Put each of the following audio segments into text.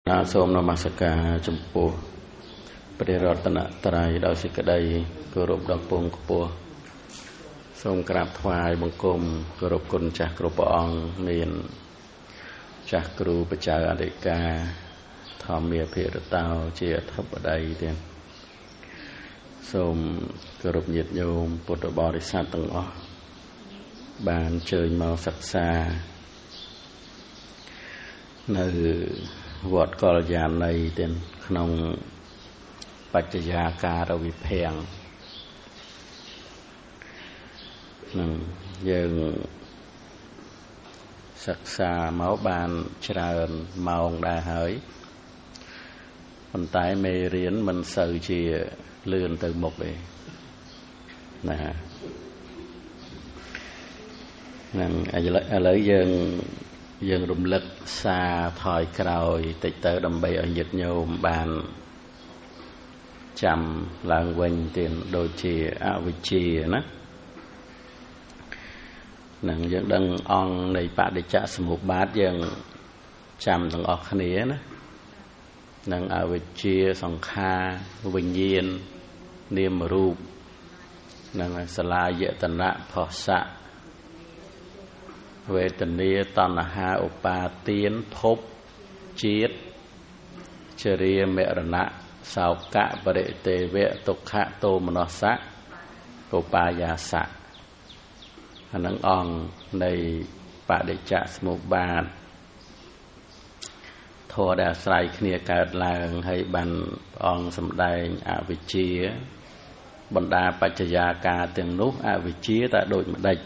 សូមនមស្ការចំពោះព្រះរតនត្រ័យដោយសេចក្តីគោរពដ៏ពងខ្ពស់សូមក្រាបថ្វាយបង្គំគោរពគុណចាស់គ្រប់ព្រះអង្គមានចាស់គ្រូបច្ចៅអធិការធម្មាភិរតោជាអធិបតីទៀតសូមគោរពញាតិញោមពុទ្ធបរិស័ទទាំងអស់បានអញ្ជើញមកសិក្សានៅវត្តកល្យាណីទាំងក្នុងបច្ចយាការវិភាំងនឹងយើងសិក្សាមកបានច្រើនម៉ោងដែរហើយប៉ុន្តែមេរៀនមិនសូវជាលឿនទៅមុខទេណានឹងឥឡូវយើងរំលឹកសារថយក្រោយតិចទៅដើម្បីឲ្យញាតិញោមបានចាំឡើងវិញទៀតដូចជាអវិជ្ជាណានឹងយើងដឹងអង្គនៃបដិច្ចសមុប្បាតយើងចាំទាំងអស់គ្នាណានឹងអវិជ្ជាសង្ខារវិញ្ញាណនាមរូបនឹងសលាយតនៈផស្សៈវេទនាតណ្ហាឧបាទានភពជាតិជរាមរណៈសោកៈបរិទេវៈទុក្ខៈទោមនស្សៈឧបាយាសៈអានឹងអង្គនៃបដិច្ចសមុប្បាតធម៌ដែលអាស្រ័យគ្នាកើតឡើងហើយបានព្រះអង្គសម្ដែងអវិជ្ជាបណ្ដាបច្ចយាការទាំងនោះអវិជ្ជាតែដូចម្ដេច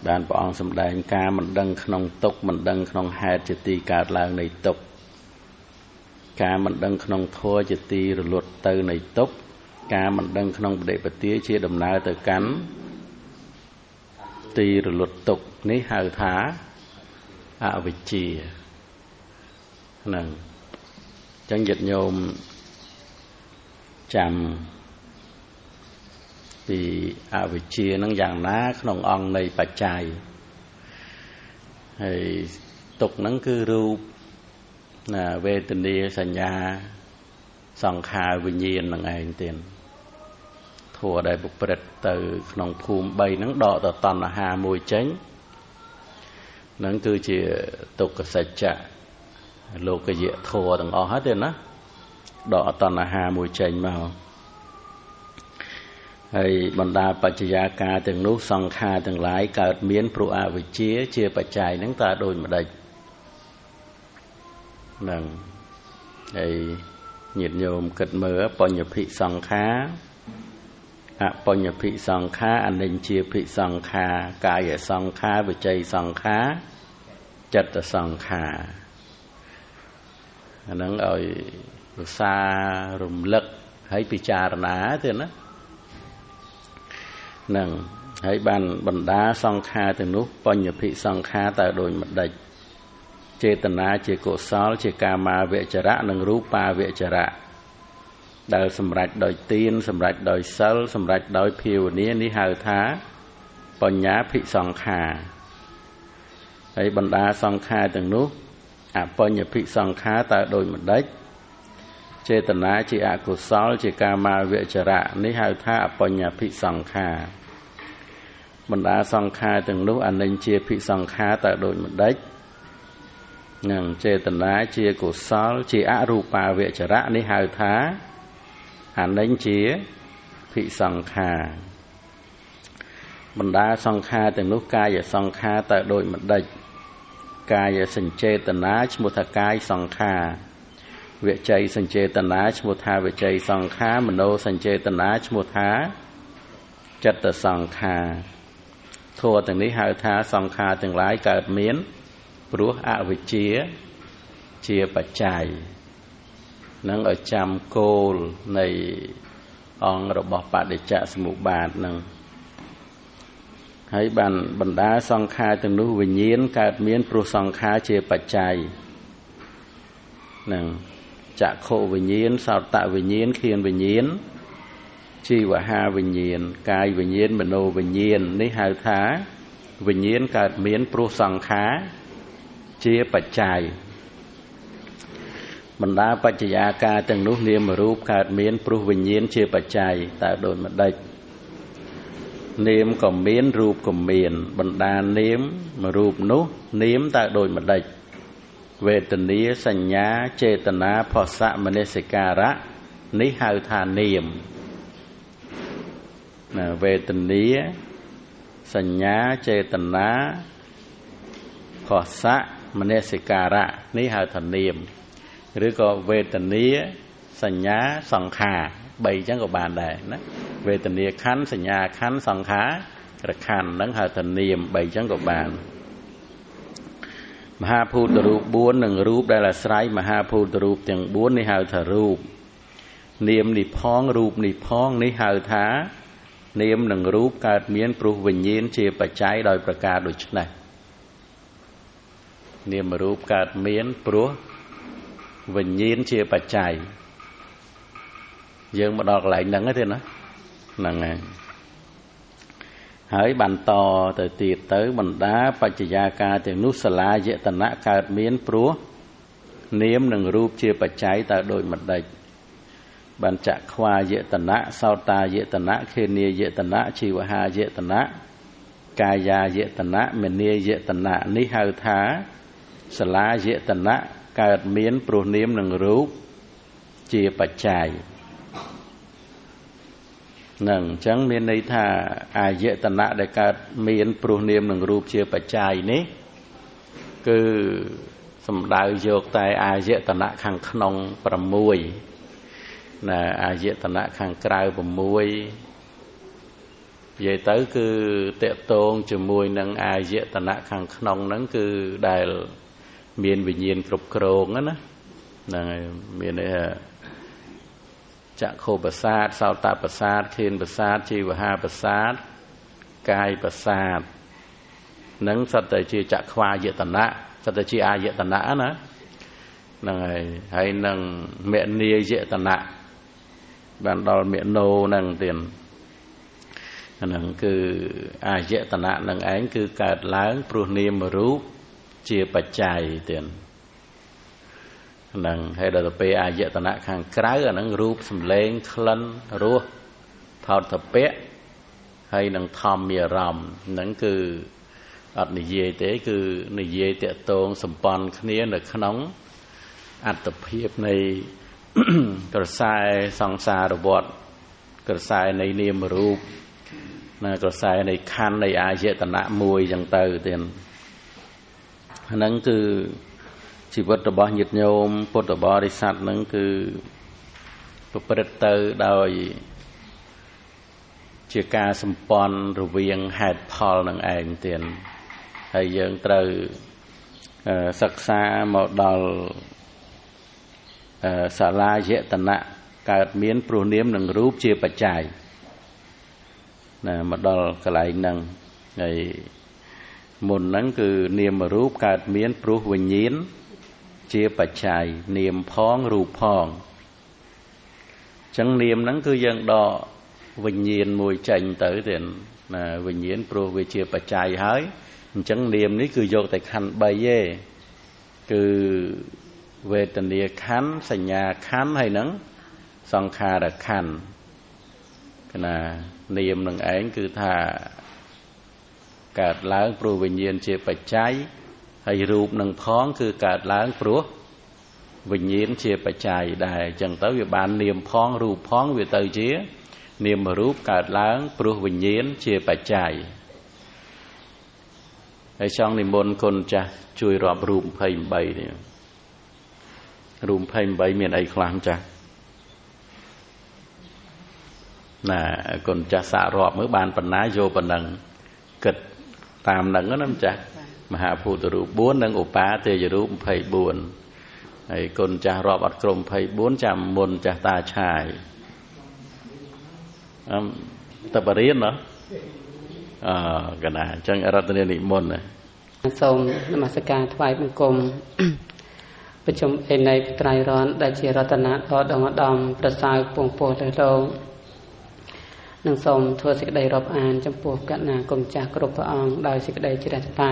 បានព្រះអង្គសម្ដែងការមិនដឹងក្នុងទុក្ខមិនដឹងក្នុងហេតុជាទីកើតឡើងនៃទុក្ខការមិនដឹងក្នុងធម៌ជាទីរលត់ទៅនៃទុក្ខការមិនដឹងក្នុងបដិបទាជាដំណើរទៅកាន់ទីរលត់ទុក្ខនេះហៅថាអវិជ្ជាហ្នឹងអញ្ចឹងញាតិញោមចាំពីអវិជ្ជានឹងយ៉ាងណាក្នុងអង្គនៃបច្ច័យហើយទុក្ខហ្នឹងគឺរូបណាវេទនាសញ្ញាសង្ខារវិញ្ញាណនឹងឯងទៀតធัวដែលប្រព្រឹត្តទៅក្នុងភូមិ3ហ្នឹងដកទៅតណ្ហាមួយចេញហ្នឹងគឺជាទុក្ខសច្ចៈលោកយៈធัวទាំងអស់ហ្នឹងទេណាដកតណ្ហាមួយចេញមកហើយបណ្ដាបច្ចយាការទាំងនោះសង្ខារទាំងឡាយកើតមានព្រោះអវិជ្ជាជាបច្ច័យហ្នឹងតើដូចម្ដេចហ្នឹងហើយញាតិញោមគិតមើលបញ្ញភិសង្ខារអបញ្ញភិសង្ខារអនិញ្ជាភិសង្ខារកាយសង្ខារវិច័យសង្ខារចិត្តសង្ខារអាហ្នឹងឲ្យឧស្សាហ៍រំលឹកហើយពិចារណាទៀតណានឹងហើយបានបណ្ដាសង្ខារទាំងនោះបញ្ញភិសង្ខារតើដូចម្ដេចចេតនាជាកុសលជាកាមាវចរៈនិងរូបាវចរៈដែលសម្រេចដោយទានសម្រេចដោយសិលសម្រេចដោយភាវនានេះហៅថាបញ្ញាភិសង្ខារហើយបណ្ដាសង្ខារទាំងនោះអបញ្ញភិសង្ខារតើដូចម្ដេចចេតនាជាអកុសលជាកាមាវចរៈនេះហៅថាអបញ្ញភិសង្ខារបណ្ដាសង្ខារទាំងនោះអនិញ្ជាភិសង្ខារតើដូចម្ដេចនឹងចេតនាជាកុសលជាអរូបាវចរៈនេះហៅថាអនិញ្ជាភិសង្ខារបណ្ដាសង្ខារទាំងនោះកាយសង្ខារតើដូចម្ដេចកាយសញ្ចេតនាឈ្មោះថាកាយសង្ខារវិច័យសញ្ចេតនាឈ្មោះថាវិច័យសង្ខារមโนសញ្ចេតនាឈ្មោះថាចិត្តសង្ខារធម៌ទាំងនេះហៅថាសង្ខារទាំងឡាយកើតមានព្រោះអវិជ្ជាជាបច្ច័យនឹងឲ្យចាំគោលនៃអង្គរបស់បដិច្ចសមុប្បាតនឹងហើយបានបណ្ដាសង្ខារទាំងនោះវិញ្ញាណកើតមានព្រោះសង្ខារជាបច្ច័យនឹងចក្ខុវិញ្ញាណសោតវិញ្ញាណឃានវិញ្ញាណជីវហាវិញ្ញាណកាយវិញ្ញាណមโนវិញ្ញាណនេះហៅថាវិញ្ញាណកើតមានព្រោះសង្ខារជាបច្ច័យ បណ្ដាបច្ចយាការទាំងនោះនាមរូបកើតមានព្រោះវិញ្ញាណជាបច្ច័យតើដូចម្ដេចនាមក៏មានរូបក៏មានបណ្ដានាមរូបនោះនាមតើដូចម្ដេចវេទនាសញ្ញាចេតនាភស្សៈមនសិការៈនេះហៅថានាមវេទនាសញ្ញាចេតនាភស្សៈមនសិការៈនេះហៅថានាមឬក៏វេទនាសញ្ញាសង្ខារ3ចឹងក៏បានដែរណាវេទនាខណ្ឌសញ្ញាខណ្ឌសង្ខារខណ្ឌហ្នឹងហៅថានាម3ចឹងក៏បានមហាភូតរូប4និងរូបដែលអាស្រ័យមហាភូតរូបទាំង4នេះហៅថារូបនាមនេះផងរូបនេះផងនេះហៅថានាមនិងរូបកើតមានព្រោះវិញ្ញាណជាបច្ច័យដោយប្រការដូចនេះនាមរូបកើតមានព្រោះវិញ្ញាណជាបច្ច័យយើងមកដល់កន្លែងហ្នឹងទេណាហ្នឹងហើយបន្តទៅទៀតទៅបណ្ដាបច្ចយាការទាំងនោះសាលាយតនៈកើតមានព្រោះនាមនិងរូបជាបច្ច័យតើដូចម្ដេចបានចក្ខាយតនៈសោតាយតនៈខេនីយតនៈជីវហាយតនៈកាយាយតនៈមនីយតនៈនេះហៅថាសាលាយតនៈកើតមានព្រោះនាមនិងរូបជាបច្ច័យនឹងអញ្ចឹងមានន័យថាអាយតនៈដែលកើតមានព្រោះនាមនិងរូបជាបច្ច័យនេះគឺសំដៅយកតែអាយតនៈខាងក្នុង6ណាអាយតនៈខាងក្រៅ6និយាយទៅគឺតកតងជាមួយនឹងអាយតនៈខាងក្នុងហ្នឹងគឺដែលមានវិញ្ញាណគ្រប់គ្រងណាហ្នឹងហើយមានន័យថាចក្ខុប្រសាទសោតប្រសាទឃានប្រសាទជីវហាប្រសាទកាយប្រសាទនឹងសត្វតែជាចក្ខាយតនៈសត្វតែជាអាយតនៈណាហ្នឹងហើយនឹងមនីយតនៈបានដល់មនោហ្នឹងទៀតហ្នឹងគឺអាយតនៈនឹងឯងគឺកើតឡើងព្រោះនាមរូបជាបច្ច័យទៀតហ្នឹងហើយដល់ទៅពេលអាយតនៈខាងក្រៅអាហ្នឹងរូបសម្លេងក្លិនរសផោតពៈហើយនឹងធម្មអារម្មណ៍ហ្នឹងគឺអត់និយាយទេគឺនិយាយតកតងសម្ព័ន្ធគ្នានៅក្នុងអត្តភាពនៃក្រសែសង្សារវដ្តក្រសែនៃនាមរូបណាក្រសែនៃខណ្ឌនៃអាយតនៈមួយចឹងទៅទៀតហ្នឹងគឺជីវិតរបស់ញាតិញោមពុទ្ធបរិស័ទហ្នឹងគឺប្រព្រឹត្តទៅដោយជាការសម្ព័ន្ធរវាងហេតុផលនឹងឯងទៀតហើយយើងត្រូវសិក្សាមកដល់សាលាយតនៈកើតមានព្រោះនាមនិងរូបជាបច្ច័យណាមកដល់កន្លែងហ្នឹងហើយមុនហ្នឹងគឺនាមរូបកើតមានព្រោះវិញ្ញាណជាបច្ច័យនាមផងរូបផងអញ្ចឹងនាមហ្នឹងគឺយើងដកវិញ្ញាណមួយចេញទៅទៀតណាវិញ្ញាណព្រោះវាជាបច្ច័យហើយអញ្ចឹងនាមនេះគឺយកតែខណ្ឌ3ទេគឺវេទនាខណ្ឌសញ្ញាខណ្ឌហើយនឹងសង្ខារខណ្ឌណានាមនឹងឯងគឺថាកើតឡើងព្រោះវិញ្ញាណជាបច្ច័យហើយរូបនឹងផងគឺកើតឡើងព្រោះវិញ្ញាណជាបច្ច័យដែរអញ្ចឹងទៅវាបាននាមផងរូបផងវាទៅជានាមរូបកើតឡើងព្រោះវិញ្ញាណជាបច្ច័យហើយចង់និមន្តគុណចាស់ជួយរាប់រូប23នេះរូប28មានអីខ្លះចាស់ណាគុណចាស់សាករាប់មើលបានប៉ុណ្ណាយកប៉ុណ្ណឹងគិតតាមហ្នឹងណាម្ចាស់មហាភូតរូប4និងឧបាទេយរូប24ហើយគុណចាស់រាប់អត់ក្រុម24ចាំមុនចាស់តាឆាយតបរៀនណាកណាអញ្ចឹងរតនានិមន្តណាសូមនមស្ការថ្វាយបង្គំប្រជុំឯនៃត្រៃរណដែលជារតនៈដ៏ដងឧត្តមប្រសើរពងពោះលើលោកនឹងសូមធ្វើសេចក្តីរាប់អានចំពោះកណាគុំចាស់គ្រប់ព្រះអង្គដោយសេចក្តីជ្រះថ្លា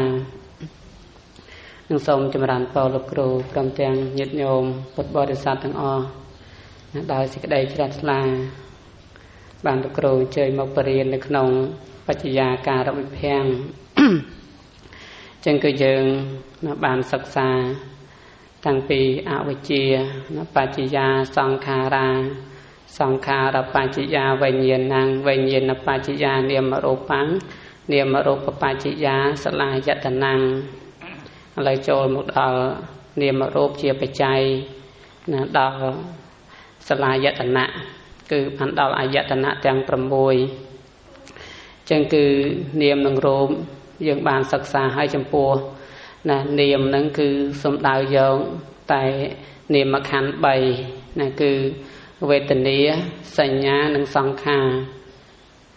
នឹងសូមចម្រើនពរលោកគ្រូព្រមទាំងញាតិញោមពុទ្ធបរិស័ទទាំងអស់ដោយសេចក្តីជ្រះថ្លាបានលោកគ្រូអញ្ជើញមកបរៀននៅក្នុងបច្ចយាការវិភាំងចឹងគឺយើងបានសិក្សាតាំងពីអវិជ្ជាបច្ចយាសង្ខារាសង្ខារបច្ចយាវិញ្ញាណังវិញ្ញាណបច្ចយានាមរូបាំងនាមរូបបច្ចយាសលាយតនំឥឡូវចូលមកដល់នាមរូបជាបច្ច័យដល់សលាយតនៈគឺបានដល់អាយតនៈទាំង6ចឹងគឺនាមនិងរូបយើងបានសិក្សាហើយចំពោះនាមហ្នឹងគឺសំដៅយកតែនាមខណ្ឌ3គឺវេទនាសញ្ញានិងសង្ខារ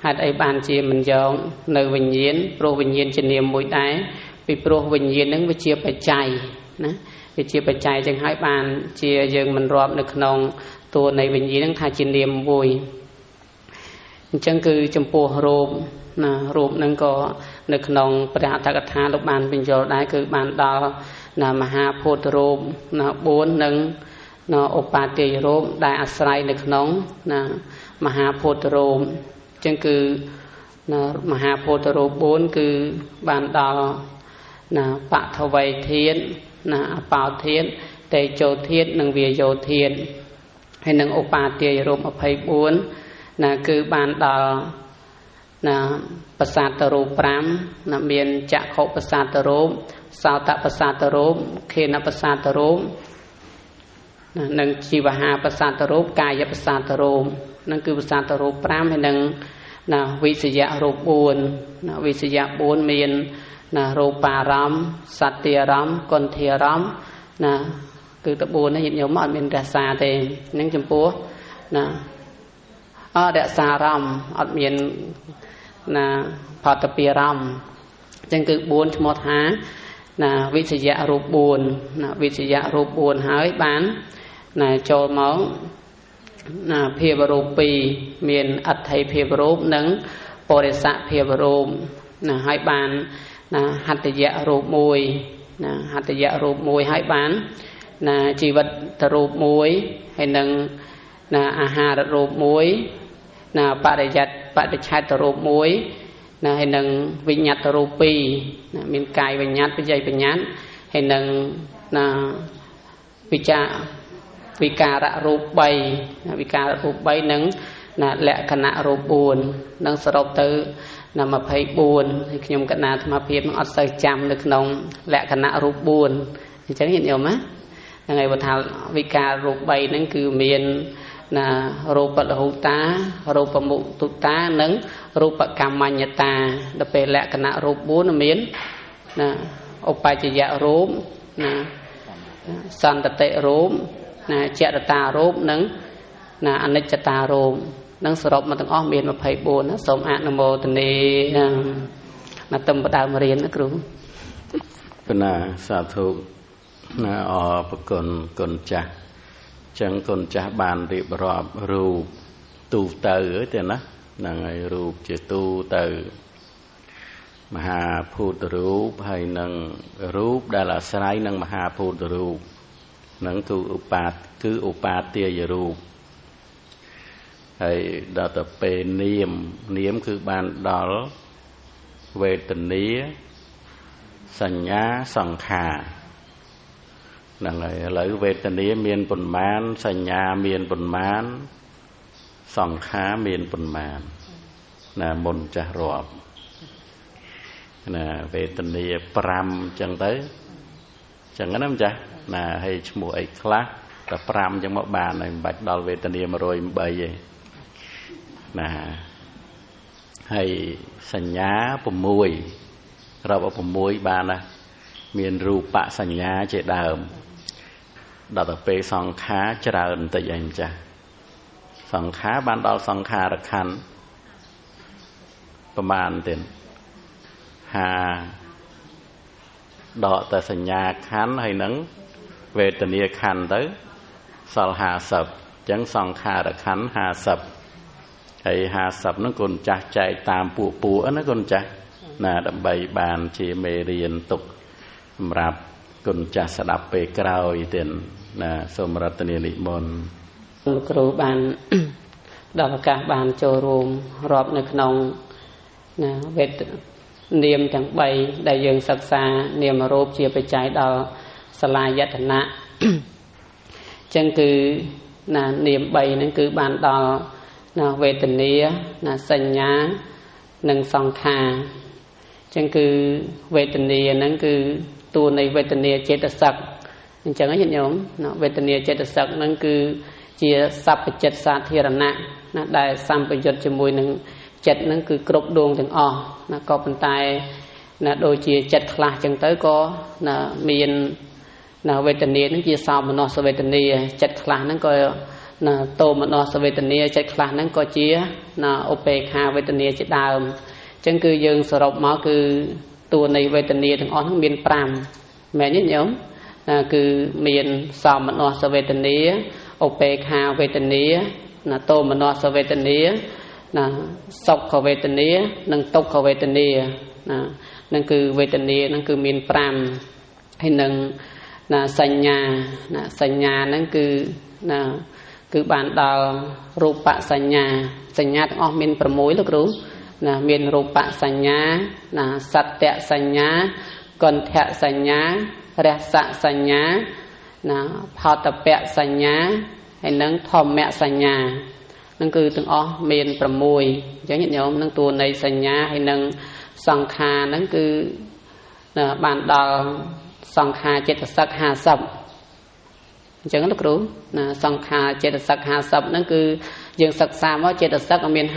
ហេតុអីបានជាមិនយកនៅវិញ្ញាណព្រោះវិញ្ញាណជានាមមួយដែរពីព្រោះវិញ្ញាណហ្នឹងវាជាបច្ច័យណាវាជាបច្ច័យចឹងហើយបានជាយើងមិនរាប់នៅក្នុងតួនៃវិញ្ញាណហ្នឹងថាជានាមមួយអញ្ចឹងគឺចំពោះរូបណារូបហ្នឹងក៏នៅក្នុងព្រះអត្ថកថាលោកបានបញ្យល់ដែរគឺបានដល់មហាភូតរូប4និងឧបាទាយរូបដែលអាស្រ័យនៅក្នុងមហាភូតរូបអញ្ចឹងគឺមហាភូតរូប4គឺបានដល់បថវ័យធាតុអបោធាតុតេជោធាតុនិងវាយោធាតុហើយនឹងឧបាទាយរូប24គឺបានដល់ប្រសាទរូប5មានចក្ខុប្រសាទរូបសោតប្រសាទរូបខេនប្រសាទរូបនិងជីវហាប្រសាទរូបកាយប្រសាទរូបនឹងគឺប្រសាទរូប5ហើយនឹងវិសយៈរូប4វិសយៈ4មានរូបារម្មណ៍សត្យារម្មណ៍គន្ធារម្មណ៍គឺត4នេះញាតិញោមអត់មានរក្សាទេនឹងចំពោះរក្សារម្មណ៍អត់មានផតពារម្មណ៍អញ្ចឹងគឺ4ឈ្មោះថាវិសយៈរូប4វិសយៈរូប4ហើយបានចូលមកភាពរូប2មានអត្ថិភាពរូបនិងបរិស័កភាពរូបហើយបានហត្តយៈរូប1ហត្តយៈរូប1ហើយបានជីវិតរូប1ហើយនឹងអាហាររូប1បរិយ័តបរិច្ឆេទរូប1ហើយនឹងវិញ្ញត្តរូប2មានកាយវិញ្ញត្តវិច័យវិញ្ញត្តហើយនឹងវិការៈរូប3វិការៈរូប3និងលក្ខណៈរូប4នឹងសរុបទៅ24ហើយខ្ញុំកណាអាត្មាភាពនឹងអត់សូវចាំនៅក្នុងលក្ខណៈរូប4អញ្ចឹងញាតិញោមណាហ្នឹងហើយបើថាវិការរូប3ហ្នឹងគឺមានរូបលហុតារូបមុទុតានិងរូបកម្មញ្ញតាដល់ពេលលក្ខណៈរូប4មានឧបច្ចយៈរូបសន្តតិរូបចរតារូបនិងអនិច្ចតារូបនឹងសរុបមកទាំងអស់មាន24សូមអនុមោទនាមកទំបដើមរៀនណាគ្រូបណ្ណាសាធុអរប្រគុណចាស់ចឹងគុណចាស់បានរៀបរាប់រូបទូទៅទេណាហ្នឹងហើយរូបជាទូទៅមហាភូតរូបហើយនឹងរូបដែលអាស្រ័យនឹងមហាភូតរូបហ្នឹងគឺឧបាទាយរូបហើយដល់ទៅពេលនាមគឺបានដល់វេទនាសញ្ញាសង្ខារហ្នឹងហើយឥឡូវវេទនាមានប៉ុន្មានសញ្ញាមានប៉ុន្មានសង្ខារមានប៉ុន្មានមុនចាស់រាប់វេទនា5ចឹងទៅចឹងណាម្ចាស់ហើយឈ្មោះអីខ្លះតែ5ចឹងមកបានហើយមិនបាច់ដល់វេទនា108ទេហើយសញ្ញា6រាប់6បានណាមានរូបសញ្ញាជាដើមដល់ទៅពេលសង្ខារច្រើនបន្តិចអីម្ចាស់សង្ខារបានដល់សង្ខារខណ្ឌប្រមាណទៀតដកតែសញ្ញាខណ្ឌហើយនឹងវេទនាខណ្ឌទៅសល់50អញ្ចឹងសង្ខារខណ្ឌ50ហើយ50ហ្នឹងគុណចាស់ចែកតាមពួកណាគុណចាស់ដើម្បីបានជាមេរៀនទុកសម្រាប់ គុណចាស់ស្ដាប់ពេលក្រោយទៀតណាសូមរតនានិមន្តលោកគ្រូបានដល់ឱកាសបានចូលរួមរាប់នៅក្នុងណាវេទនាមទាំង3ដែលយើងសិក្សានាមរូបជាបច្ច័យដល់សាលាយតនៈចឹងគឺណានាម3ហ្នឹងគឺបានដល់ណាវេទនាណាសញ្ញានិងសង្ខារចឹងគឺវេទនាហ្នឹងគឺតួនៃវេទនាចេតសិកអញ្ចឹងញាតិញោមណាវេទនាចេតសិកហ្នឹងគឺជាសព្វចិត្តសាធារណៈណាដែលសម្ពយុទ្ធជាមួយនឹងចិត្តហ្នឹងគឺគ្រប់ដួងទាំងអស់ណាក៏ប៉ុន្តែណាដូចជាចិត្តខ្លះចឹងទៅក៏ណាមានណាវេទនាហ្នឹងជាសោមនស្សវេទនាចិត្តខ្លះហ្នឹងក៏ណាតោមនស្សវេទនាចិត្តខ្លះហ្នឹងក៏ជាណាឧបេក្ខាវេទនាជាដើមអញ្ចឹងគឺយើងសរុបមកគឺតួនៃវេទនាទាំងអស់ហ្នឹងមាន5មែនទេញោមគឺមានសោមនស្សវេទនាឧបេក្ខាវេទនាណាតោមនស្សវេទនាណាសុខវេទនានិងទុក្ខវេទនាណានឹងគឺវេទនានឹងគឺមាន5ហើយនឹងណាសញ្ញាណាសញ្ញាហ្នឹងគឺណាគឺបានដល់រូបសញ្ញាសញ្ញាទាំងអស់មាន6លោកគ្រូណាមានរូបសញ្ញាណាសត្យសញ្ញាកន្ធៈសញ្ញារសសញ្ញាណាផតពៈសញ្ញាហើយនឹងធម្មសញ្ញានឹងគឺទាំងអស់មាន6អញ្ចឹងញាតិញោមនឹងតួនៃសញ្ញាហើយនឹងសង្ខារហ្នឹងគឺបានដល់សង្ខារចេតសិក50អញ្ចឹងលោកគ្រូណាសង្ខារចេតសិក50ហ្នឹងគឺយើងសិក្សាមកចេតសិកមាន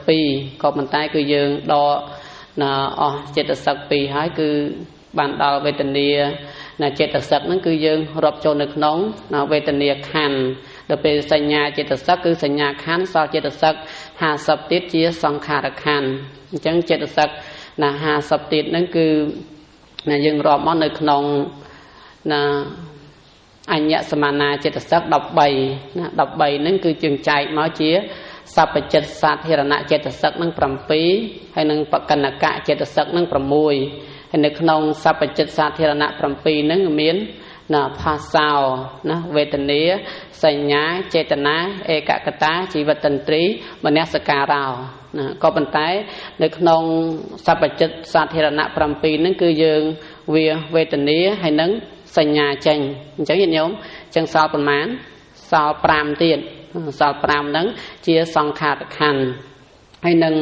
52ក៏ប៉ុន្តែគឺយើងដកណាអស់ចេតសិក2ហើយគឺបានដល់វេទនាណាចេតសិកហ្នឹងគឺយើងរាប់ចូលនៅក្នុងណាវេទនាខណ្ឌដល់ពេលសញ្ញាចេតសិកគឺសញ្ញាខណ្ឌសល់ចេតសិក50ទៀតជាសង្ខារខណ្ឌអញ្ចឹងចេតសិកណា50ទៀតហ្នឹងគឺណាយើងរាប់មកនៅក្នុងណាអញ្ញសមាណាចេតសិក13ណា13ហ្នឹងគឺយើងចែកមកជាសព្វចិត្តសាធារណៈចេតសិកហ្នឹង7ហើយនឹងបកណ្ណកៈចេតសិកហ្នឹង6ហើយនៅក្នុងសព្វចិត្តសាធារណៈ7ហ្នឹងមានណាផាសោណាវេទនាសញ្ញាចេតនាឯកកតាជីវិតន្ទ្រីមនសការោណាក៏ប៉ុន្តែនៅក្នុងសព្វចិត្តសាធារណៈ7ហ្នឹងគឺយើងវាវេទនាហើយនឹងសញ្ញាចេញអញ្ចឹងញាតិញោមអញ្ចឹងសល់ប្រមាណសល់5ទៀតសល់5ហ្នឹងជាសង្ខារខណ្ឌហើយនឹង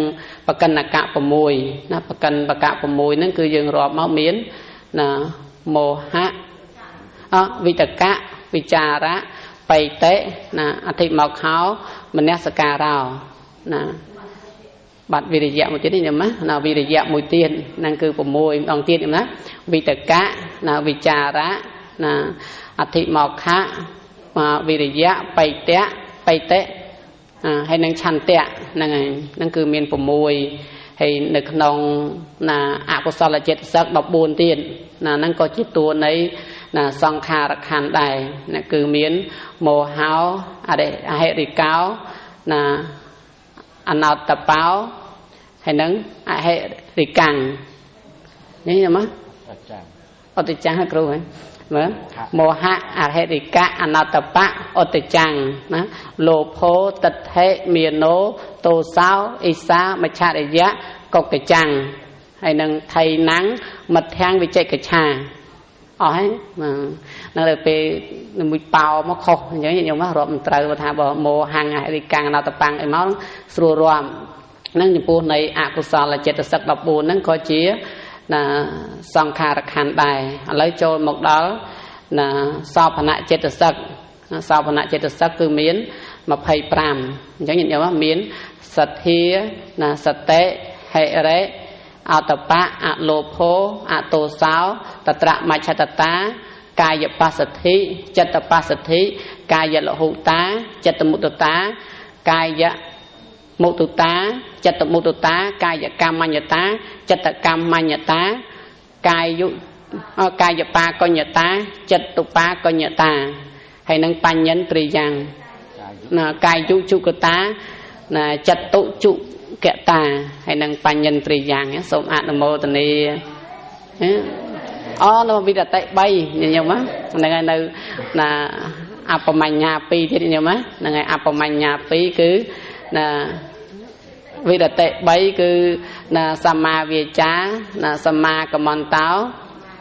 បកណ្ណកៈ6ណាបកណ្ណកៈ6ហ្នឹងគឺយើងរាប់មកមានណាមោហៈវិតកៈវិចារៈបៃតេណាអធិមកខោមនសការោណាបាត់វិរិយៈមួយទៀតនេះណាវិរិយៈមួយទៀតហ្នឹងគឺ6ម្ដងទៀតណាវិតកៈណាវិចារៈណាអធិមកខៈវិរិយៈបៃតេហើយនឹងឆន្ទៈហ្នឹងហើយហ្នឹងគឺមាន6ហើយនៅក្នុងណាអកុសលចេតសិក14ទៀតណាហ្នឹងក៏ជាតួនៃណាសង្ខារខណ្ឌដែរណាគឺមានមោហោអហិរិកោណាអនតបោហើយនឹងអហិរិកាំងនេះមកអតិចាំងគ្រូហ៎មើលមោហៈអហិរិកៈអនតបៈអតិចាំងណាលោភោទិដ្ឋិមាណោទោសោអ៊ីសាមច្ឆរិយៈកុកចាំងហើយនឹងថៃណាំងមធ្យ៉ាងវិជិកិច្ឆាអស់ហើយនៅពេលមួយប៉ោមកខុសអញ្ចឹងខ្ញុំមករាប់មិនត្រូវថាបើមោហាំងអហិរិកាំងអនតបាំងអីមកស្រួលរាប់ហ្នឹងចំពោះនៃអកុសលចេតសិក14ហ្នឹងក៏ជាណាសង្ខារខណ្ឌដែរឥឡូវចូលមកដល់ណាសោភនៈចេតសិកសោភនៈចេតសិកគឺមាន25អញ្ចឹងខ្ញុំមានសទ្ធាណាសតិហិរិអតបៈអលោភោអតោសោតត្រមច្ឆតតាកាយបស្សទ្ធិចិត្តបស្សទ្ធិកាយលហុតាចិត្តមុតតាកាយមុទតាចិត្តមុទតាកាយកម្មញ្ញតាចិត្តកម្មញ្ញតាកាយបាកញ្ញតាចិត្តទុបាកញ្ញតាហើយនឹងបញ្ញន្ត្រីយ៉ាងណាកាយយុជុកតាណាចិត្តតុជុកតាហើយនឹងបញ្ញន្ត្រីយ៉ាងសូមអនុមោទនា nó bị đặt tay bay nhiều má này này là apa manya pi thế nhiều má là ngày apa manya pi cứ là vì đặt tay bay cứ là sama việt cha là sama cầm táo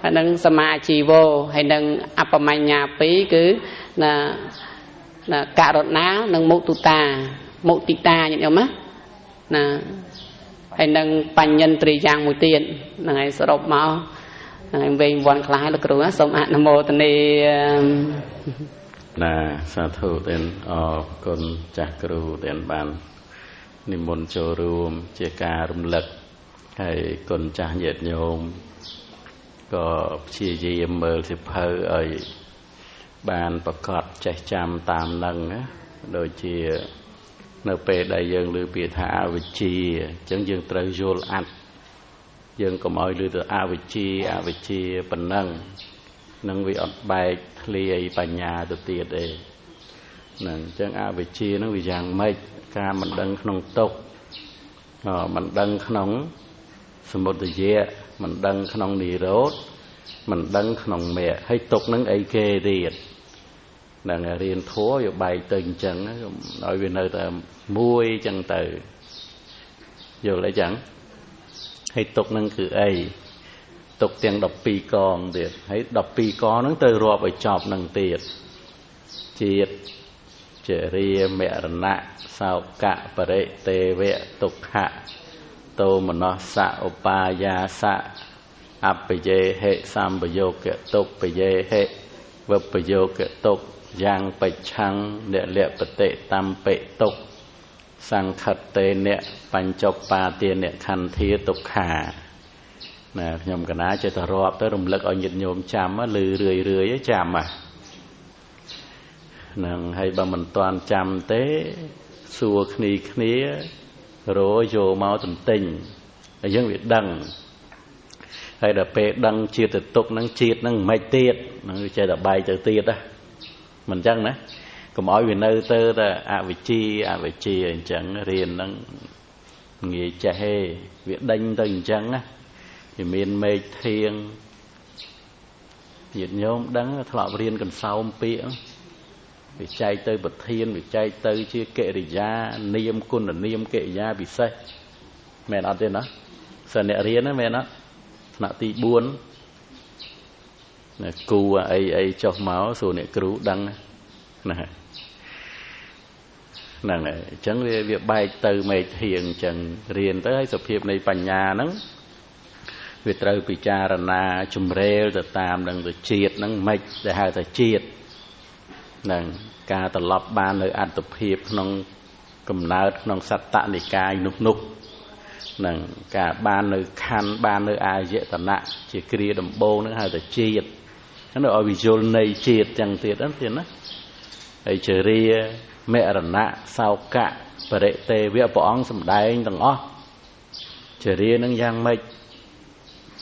hay nâng sama chỉ vô hay nâng apa manya pi cứ là cà rốt ná nâng mộ tita nhiều má là hay nâng bành nhân tri giang mùi tiền là ngày sơ rộp máu ngày về vòn khái là kêu sống ạ nam mô tên đi là sa thủ tên con chạc kêu tên bàn niệm môn châu rùm chia ca rùm lực hay con chạc nhiệt nhôm có chia gì mơ thì phơ ở bàn bạc cọt chạy chăm tam nâng đôi chia nơi pe đại dương lưu biệt thả vị chi chẳng dương trời vô ăn dương có mọi lưu từ a vị chi phần nâng vị ọt bài li bành nhà từ tiệt đây nâng chẳng a vị chi nó vì giang mây ca mình đăng không tốc mình đăng không sầm một từ dễ mình đăng không đi rốt mình đăng không mẹ hay tục nâng ấy kê điệt nâng riêng thố rồi bài từng chân nói về nơi ta muôi chân từ giờ lại chẳng hay tục nâng cứ ấy tục tiếng đọc pi con điệt hay đọc pi con nâng từ rọp ở chọp nâng tiệt chiết trẻ ria mẹ nạ sao cả bà đệ tê vẹ tục hạ tô mà nó xạ opa ya xạ áp bà dê hệ sam bà dô kẹ tục bà dê hệ vập bà dô kẹ tục giang bạch chăng địa lệ bật tệ tam bệ tục sang khật tê nệ bánh chọc ba tiền nệ khăn thía tục khả nè nhầm cả ná chơi tà rộp tới rùm lực ở nhiệt nhôm chăm á lư rưỡi á chăm à nè hay bà mình toàn chăm tế xua khní rô dô máu tình tình là dân việc đăng hay là bệ đăng chia từ tục nâng chiết nâng mạch tiết nâng chơi là bay từ tiết á mình chẳng nè còn mọi người nơi tơ là a vị chi chẳng riêng nâng nghề cha hê việc đánh từng chẳng á thì miền mê thiên nhiệt nhóm đắng thọ riêng cần sau pĩa vì chạy tới bậc thiên vì chạy tới chia kệ để ra niêm cun là niêm kệ ra bị say mẹ nói tên đó sợ nè riêng đó mẹ nó nạ tì buôn cù ấy cho máu số nè cứu đăng này này chẳng việc bay từ mày thiền chẳng riêng tới sập hiệp này bành nhà nắng việc trời bị cha là na chùm rêu từ tam đằng từ chiết nắng mạch để hai từ chiết nằng ca từ lọp ban nơi ăn tập hiệp nông cầm nát nông sạch tạ để cài nục nằng cả ban nơi khăn ban nơi ai dễ tận nặng chỉ kia đầm bô nữa hai từ chiết nó ở visual này chiết chẳng tiệt đó tiền đó ấy chờ ria mẹ rần nạ sao cả và đệ tê vía bóng sầm đai anh tầng ó chờ ria nâng giang mây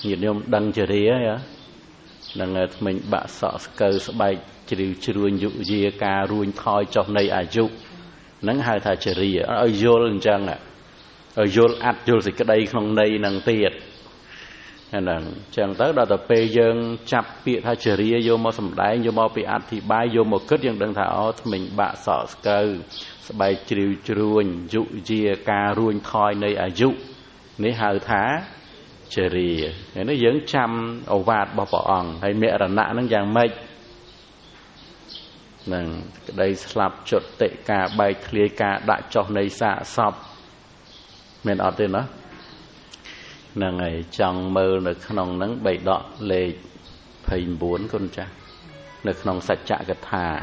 nhiệt nhôm đăng chờ ria á đăng mình bạ sọ cơ sọ bay chịu ruin dụ dìa ca ruin thoi cho này à dụ nâng hai thà chờ ria ở vô lên chăng à ở vô ắt vô thì cái đây không đây nâng tiệt nè chẳng tới đó tập pe dương chập bị thay chửi ria vô mò sầm đáy vô mò bị ăn thì bay vô một cất dương đằng thảo mình bạ sọ cơ bay chịu ruin dụ dìa ca ruin thoi nơi à dụ nếu hào thá chửi ria nó dưỡng chăm ổ vạt bỏ ỏng hay mẹ là nạ nó giang mây nè đây slap chốt tệ ca bay clear ca đã cho nơi xạ sọc mình ở tên đó nè ngày trong mơ được khăn nắng bảy đọ lệ phình bốn con cha được khăn sạch chạ cái thà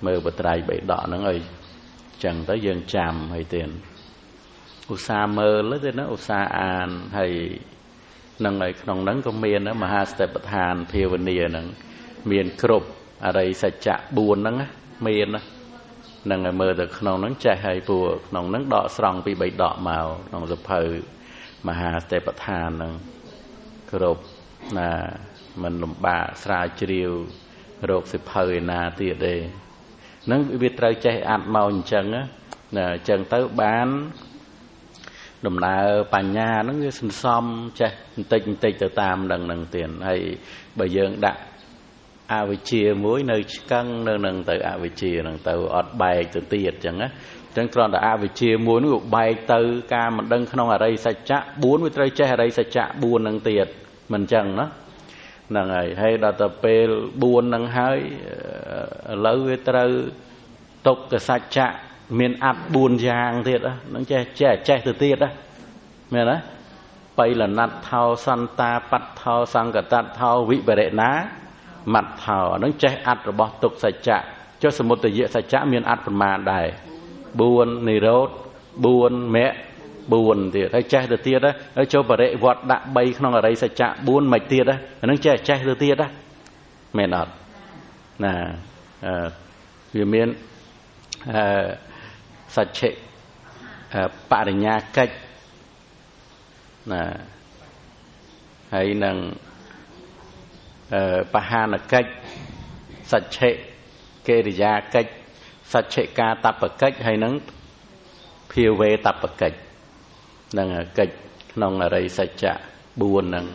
mơ bật trai bảy đọ nắng ơi chẳng tới dương chàm hay tiền usa mơ lấy tên nó usa an hay nâng này khăn nắng có miền đó mà ha step bật hàn phiêu vân nia nâng miền krop ở đây sạch chạ buồn nắng á miền đó nâng ngày mơ được khăn nắng chạy hay bùa khăn nắng đọ sòng bị bảy đọ màu nâng dập hơi mà hà tệ bát hàn nâng krop là mình lùm bạ sra chiều rột xịp hơi na tiệt đề nâng biết trời chạy ăn màu chân á là chân tới bán đầm nà bàn nhà nó như sân xóm che tinh từ tam đằng tiền hay bây giờ đã về chia muối nơi căng nơi nâng từ về chia nâng từ ọt bài từ tiệt chẳng á trên còn đã về chia muối nó bài từ ca mình đăng không ở đây sạch chạ bốn với trai che ở đây sạch chạ buồn nâng tiệt mình chẳng nó nâng ấy hay là tập pe buồn nâng hơi lấy với trai tục cái sạch chạ miền ắt buồn giang thiệt á nó che từ tiệt á miền đó bây là nát thao san ta bắt thao sang cả tát thao vị bệ đệ ná mặt thảo nó che ắt rồi bỏ tục sạch chạ cho sớm một thời gian sạch chạ miền ắt phần mà đài buồn nỉ rốt buồn mẹ buồn thì thấy che từ tiệt đó ở cho bệ đệ vọt đã bay không ở đây sạch chạ buồn mạch tiệt đó nó che từ tiệt đó mẹ nọt nè vì miền sạch chệ bà để nhà cách nè hay năng bà hà là cách sạch chệ kê để ra cách sạch chệ ca tập ở cách hay nắng phiêu về tập ở cách năng cách nông ở đây sạch chạ buồn năng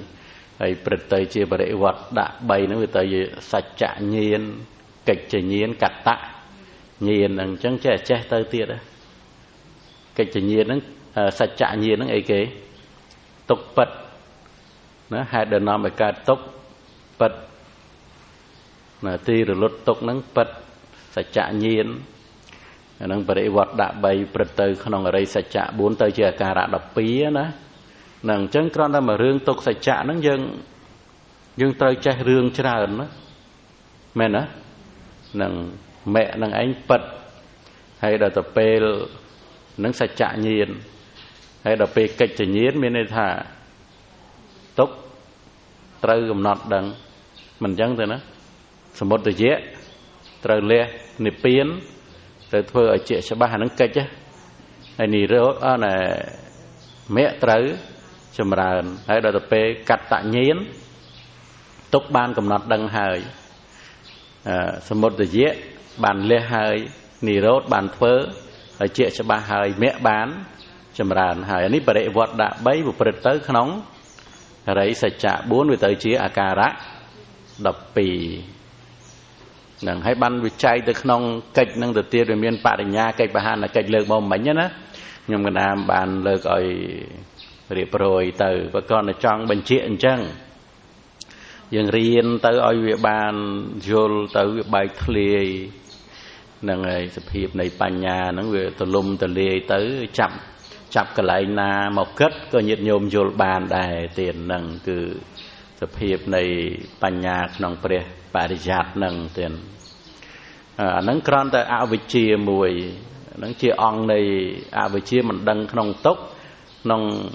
hay bật tới chia bà để vật đã bay nó tới sạch chạ nhiên cách chệ nhiên cắt tạ nhiên năng chẳng che tới tiệt đó cách chệ nhiên nó sạch chạ nhiên nó ấy kế tục bật nó hai đợt nằm ở cả tục bật là ti rồi lót tục nắng bật sạch chạ nhiên nắng bật vật đã bay bật từ không ở đây sạch chạ bốn tới chia cả đã đập pía đó nằng chân con ra mà rương tục sạch chạ nó dương tới che rương chả đó mẹ nó nằng mẹ nằng anh bật hay là tập pe nắng sạch chạ nhiên hay là pe cách chạ nhiên bên đây thà tục trời gầm nọt đằng mình chẳng thế nó sớm một thời gian trời lê nịp biến trời phơi ở chợ sẽ ba hàng cách chứ hay nỉ rốt này mẹ trời chầm ràn hay là tập pe cắt tạ nhiên tục ban cầm nọt đằng hơi sớm một thời gian bàn lê hơi nỉ rốt bàn phơi ở chợ sẽ ba hơi mẹ bán chầm ràn hơi ní bà đệ vọt đã bấy một bật tới nóng rồi sạch chạ bốn với tới chia akara đập pì nằng hay ban với chay từ nông cách nâng từ tiêu rồi miền Bắc để nhà cách bà han là cách lược mồm bánh nhá á nhưng mà nam bàn lược ở riệp rồi từ và con là trong bệnh chuyện chăng dừng riêng tới ở việt bàn vô tới bài thề nằng ấy sập hiệp này bà nhà nó về từ lum từ lê tới chậm chập cái lại na một kết có nhiệt nhôm vô bàn đài tiền nằng cứ tập hiệp này bành nhà nằng pre bà đi giặt nằng tiền nắng con tại áo vị chia mùi nắng chia ong này áo vị chia mình đăng nòng tốc nòng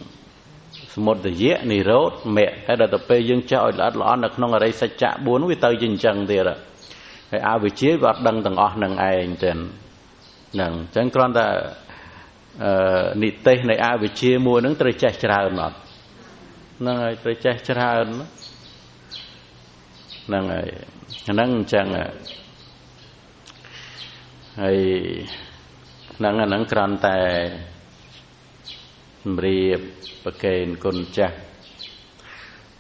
một thời gian này rốt mẹ hay là tập pe dương chơi là lõ được nòng ở đây sạch chạ bốn với tơi chinh chăng tiền rồi cái áo vị chia vọt đăng tầng o nằng ai tiền nằng chẳng con ta nịt tây này ai về chia mua nướng tây che chả nọ nâng tây che chả nâng chẳng hay nâng càn tài riệp bậc kền côn cha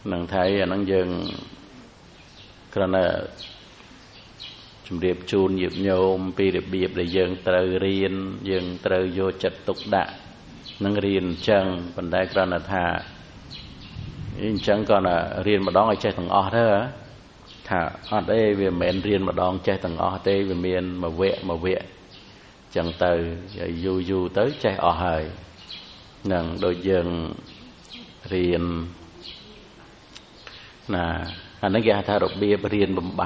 nâng thấy nâng dừng càn chùm điệp chun nhịp nhôm pi điệp biệp để dừng trời riêng dừng trời vô chật tục đạ nâng riêng chân phần đại còn là thà chẳng còn là riêng mà đón ở chơi thằng o thế hả thà ở đây về miền riêng mà đón chơi thằng o tê về miền mà vẽ chẳng từ du tới chơi o hời nâng đôi dừng riêng nè anh nói ra thà độc bia riêng bầm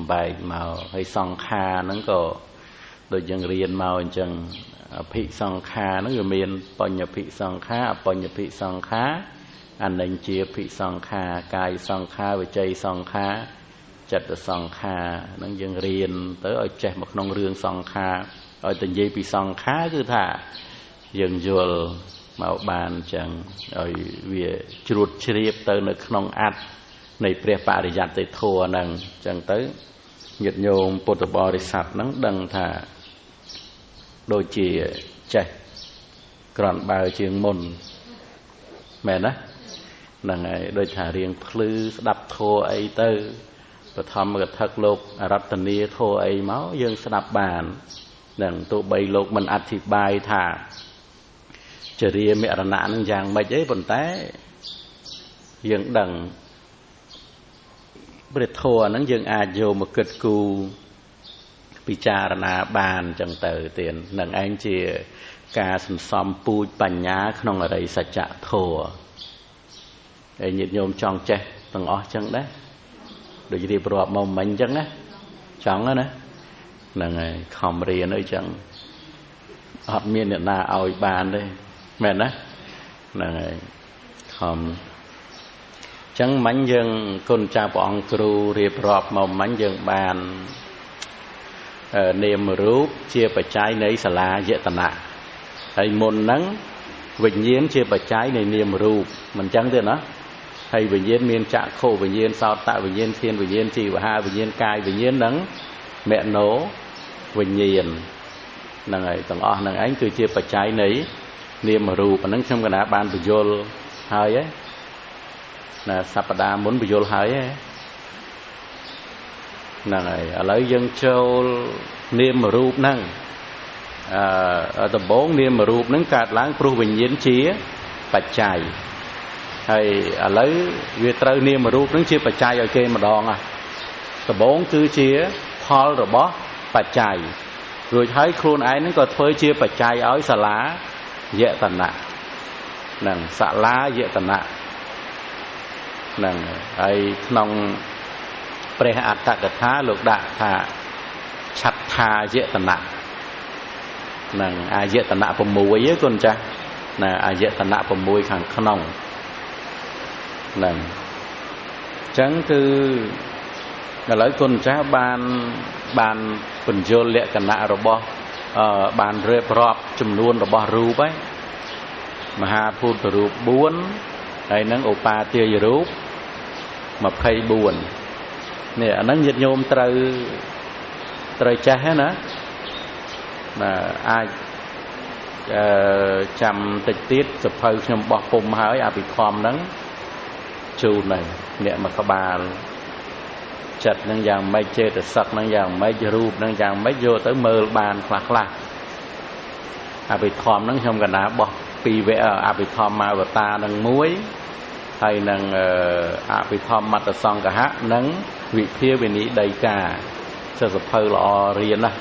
bài màu hay song kha nó có đôi dân riêng màu chẳng thị song kha nó người miền bao nhiêu thị song kha bao nhiêu thị song kha anh nên chia thị song kha cài song kha và chay song kha chặt song kha nó dân riêng tới ở trẻ một nông rương song kha ở từng dây thị song kha cứ thả dân dùa màu bàn chẳng ở về chuột chìp tới nơi nông ắt này pre pa để dạt tới thua năng chẳng tới nhiệt nhôm bột bò để sạt nắng đằng thả đôi chỉ chạy ក្រន់បើជាងមុនមែនណាហ្នឹងហើយដូចថារៀងភ្លឺស្ដាប់ធម៌អីទៅបឋមកថាលោកអរតនីធម៌អីមកយើងស្ដាប់បាននឹងទោះបីលោកមិនអធិប្បាយថាចរិយាមរណៈនឹងយ៉ាងម៉េចអីប៉ុន្តែយើងដឹងព្រះធម៌ហ្នឹងយើងអាចយកមកគិតគូរពិចារណាបានចឹងទៅទៀតនឹងឯងជាការសន្សំពូជបញ្ញាក្នុងអរិយសច្ចធម៌ហើយញាតិញោមចង់ចេះទាំងអស់ចឹងដែរដូចរៀបរាប់មកមិញចឹងណាចង់ណាហ្នឹងហើយខំរៀនអីចឹងអត់មានអ្នកណាឲ្យបានទេមែនណាហ្នឹងហើយខំចឹងមិញយើងគុណចាស់ព្រះអង្គគ្រូរៀបរាប់មកមិញយើងបាននាមរូបជាបច្ច័យនៃសាលាយតនៈហើយមុនហ្នឹងវិញ្ញាណជាបច្ច័យនៃនាមរូបមិនចឹងទេណាហើយវិញ្ញាណមានចក្ខុវិញ្ញាណសោតវិញ្ញាណធានវិញ្ញាណជីវហាវិញ្ញាណកាយវិញ្ញាណនិងមនោវិញ្ញាណហ្នឹងហើយទាំងអស់ហ្នឹងឯងគឺជាបច្ច័យនៃនាមរូបហ្នឹងខ្ញុំកណាបានបញ្យល់ហើយណាសប្តាហ៍មុនបញ្យល់ហើយហ្នឹងហើយឥឡូវយើងចូលនាមរូបហ្នឹងដំបូងនាមរូបហ្នឹងកើតឡើងព្រោះវិញ្ញាណជាបច្ច័យហើយឥឡូវវាត្រូវនាមរូបហ្នឹងជាបច្ច័យឲ្យគេម្ដងដំបូងគឺជាផលរបស់បច្ច័យរួចហើយខ្លួនឯងហ្នឹងក៏ធ្វើជាបច្ច័យឲ្យសាលាយតនៈហ្នឹងសាលាយតនៈហ្នឹងហើយក្នុងព្រះអត្តកថាលោកដាក់ថាឆត្ថាយតនៈហ្នឹងអាយតនៈ6គុណចាស់ណាអាយតនៈ6ខាងក្នុងហ្នឹងអញ្ចឹងគឺឥឡូវគុណចាស់បានបញ្យល់លក្ខណៈរបស់បានរៀបរាប់ចំនួនរបស់រូបហើយមហាភូតរូប4ហើយនឹងឧបាទាយរូប24នេះអាហ្នឹងញាតិញោមត្រូវចេះណាអាចចាំតិចទៀតសភៅខ្ញុំបោះពុំហើយអភិធម្មហ្នឹងជូនហើយអ្នកមកក្បាលចិត្តហ្នឹងយ៉ាងម៉េចចេតសិកហ្នឹងយ៉ាងម៉េចរូបហ្នឹងយ៉ាងម៉េចយកទៅមើលបានខ្លះអភិធម្មហ្នឹងខ្ញុំកណាបោះ2វគ្គអភិធម្មអវតារនឹង1ហើយនឹងអភិធម្មមត្តសង្ឃៈនិងវិភាវិនិដីកាសិស្សសភៅល្អរៀនណា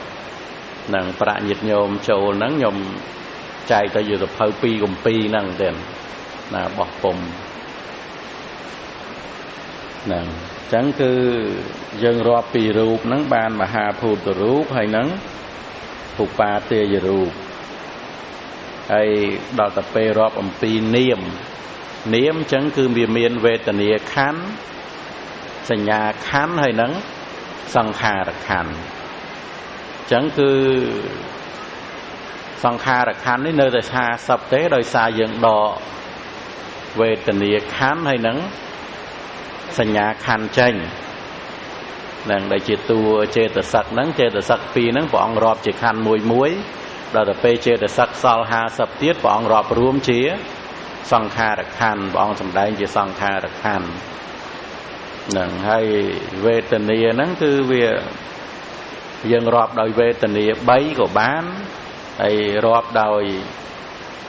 នឹងប្រាជ្ញញាតិញោមចូលហ្នឹងខ្ញុំចែកទៅយកសភៅ2គម្ពីរហ្នឹងទៀតណាបោះពុំហ្នឹងអញ្ចឹងគឺយើងរាប់ពីរូបហ្នឹងបានមហាភូតរូបហើយនឹងឧបាទាយរូបហើយដល់ទៅពេលរាប់អំពីនាមអញ្ចឹងគឺវាមានវេទនាខណ្ឌសញ្ញាខណ្ឌហើយនឹងសង្ខារខណ្ឌអញ្ចឹងគឺសង្ខារខណ្ឌនេះនៅតែ50ទេដោយសារយើងដកវេទនាខណ្ឌហើយនឹងសញ្ញាខណ្ឌចេញនឹងដែលជាតួចេតសិកហ្នឹងចេតសិក2ហ្នឹងព្រះអង្គរាប់ជាខណ្ឌមួយដល់ទៅពេលចេតសិកសល់50ទៀតព្រះអង្គរាប់រួមជាសង្ខារខណ្ឌព្រះអង្គសម្ដែងជាសង្ខារខណ្ឌហ្នឹងហើយវេទនាហ្នឹងគឺវាយើងរាប់ដោយវេទនា3ក៏បានហើយរាប់ដោយ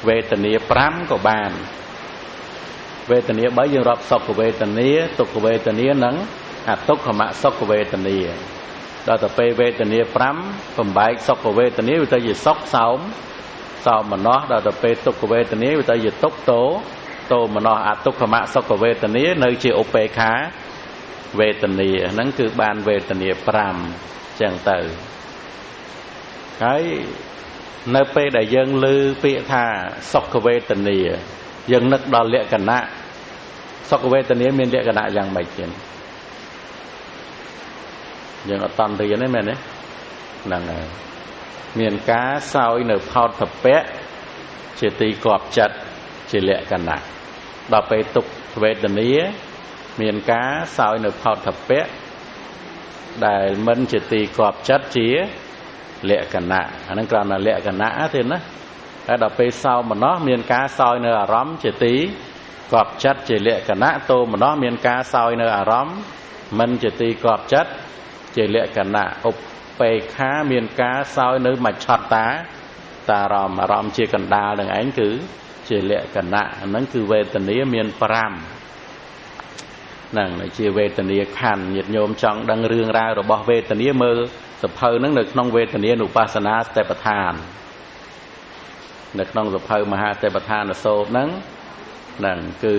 វេទនា5ក៏បានវេទនា3យើងរាប់សុខវេទនាទុក្ខវេទនានិងអទុក្ខមសុខវេទនាដល់ទៅពេលវេទនា5បំបែកសុខវេទនាវាទៅជាសុខសោមមនស្សដល់ទៅពេលទុក្ខវេទនាវាទៅជាទុក្ខតោមនស្សអទុក្ខមសុខវេទនានៅជាឧបេក្ខាវេទនាហ្នឹងគឺបានវេទនា5ចឹងទៅហើយនៅពេលដែលយើងឮពាក្យថាសុខវេទនាយើងនឹកដល់លក្ខណៈសុខវេទនាមានលក្ខណៈយ៉ាងម៉េចទៀតយើងអត់តន់រៀនទេមែនទេហ្នឹងហើយមានការសោយនៅផោតភពៈជាទីគប់ចិត្តជាលក្ខណៈដល់ពេលទុក្ខវេទនាមានការសោយនៅផោតភពៈដែលមិនជាទីគប់ចិត្តជាលក្ខណៈអាហ្នឹងគ្រាន់តែលក្ខណៈទេណា ដល់ពេលសោមម្នោះមានការសោយនៅអារម្មណ៍ជាទីកប់ចិត្តជាលក្ខណៈតោម្នោះមានការសោយនៅអារម្មណ៍មិនជាទីកប់ចិត្តជាលក្ខណៈឧបេក្ខាមានការសោយនៅមច្ឆតាតាអារម្មណ៍ជាកណ្ដាលនឹងឯងគឺជាលក្ខណៈហ្នឹងគឺវេទនាមាន5ហ្នឹងជាវេទនាខណ្ឌញាតិញោមចង់ដឹងរឿងរ៉ាវរបស់វេទនាមើលសភៅហ្នឹងនៅក្នុងវេទនានុបស្សនាសតិប្បដ្ឋាននៅក្នុងសភៅមហាសតិប្បដ្ឋានសូត្រហ្នឹងគឺ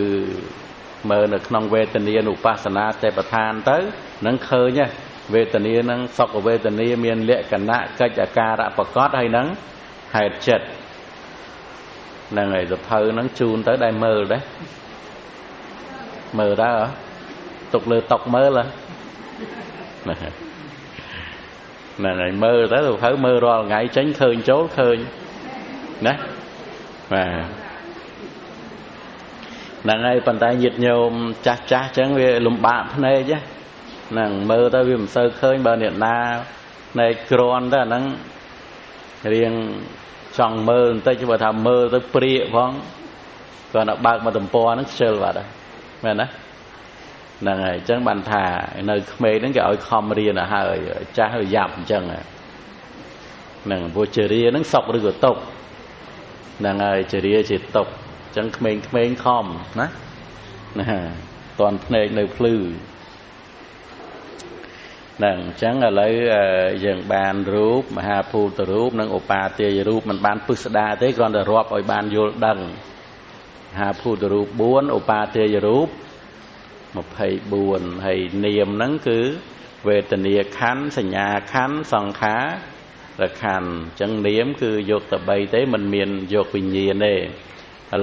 មើលនៅក្នុងវេទនានុបស្សនាសតិប្បដ្ឋានទៅនឹងឃើញវេទនាហ្នឹងសុខវេទនាមានលក្ខណៈកិច្ចអាការៈប្រកបហើយហ្នឹងហេតុចិត្តហ្នឹងហើយសភៅហ្នឹងជូនទៅដែរមើលដែរមើលដែរទុកលើតុកមើលហ្នឹងហើយមើលទៅសភៅមើលរាល់ថ្ងៃចេញឃើញចូលឃើញណាបាទហ្នឹងហើយប៉ុន្តែញាតិញោមចាស់អញ្ចឹងវាលំបាកភ្នែកហ្នឹងមើលទៅវាមិនសូវឃើញបើអ្នកណាភ្នែកគ្រាន់ទៅអាហ្នឹងរៀងចង់មើលបន្តិចបើថាមើលទៅព្រាកផងគាត់ទៅបើកមកទំព័រហ្នឹងខ្ជិលបាត់ហើយមែនណាហ្នឹងហើយអញ្ចឹងបានថានៅក្មេងហ្នឹងគេឲ្យខំរៀនទៅហើយចាស់ទៅយ៉ាប់អញ្ចឹងហ្នឹងព្រោះជារាហ្នឹងសុកឬក៏ទុកហ្នឹងហើយជារាជាទុកអញ្ចឹងក្មេងខំណាតន់ភ្នែកនៅភ្លឺហ្នឹងអញ្ចឹងឥឡូវយើងបានរូបមហាភូតរូបនិងឧបាទាយរូបមិនបានពិស្ដារទេគ្រាន់តែរាប់ឲ្យបានយល់ដឹងមហាភូតរូប4ឧបាទាយរូប24ហើយនាមហ្នឹងគឺវេទនាខណ្ឌសញ្ញាខណ្ឌសង្ខារខណ្ឌអញ្ចឹងនាមគឺយកតែ3ទេមិនមានយកវិញ្ញាណទេឥ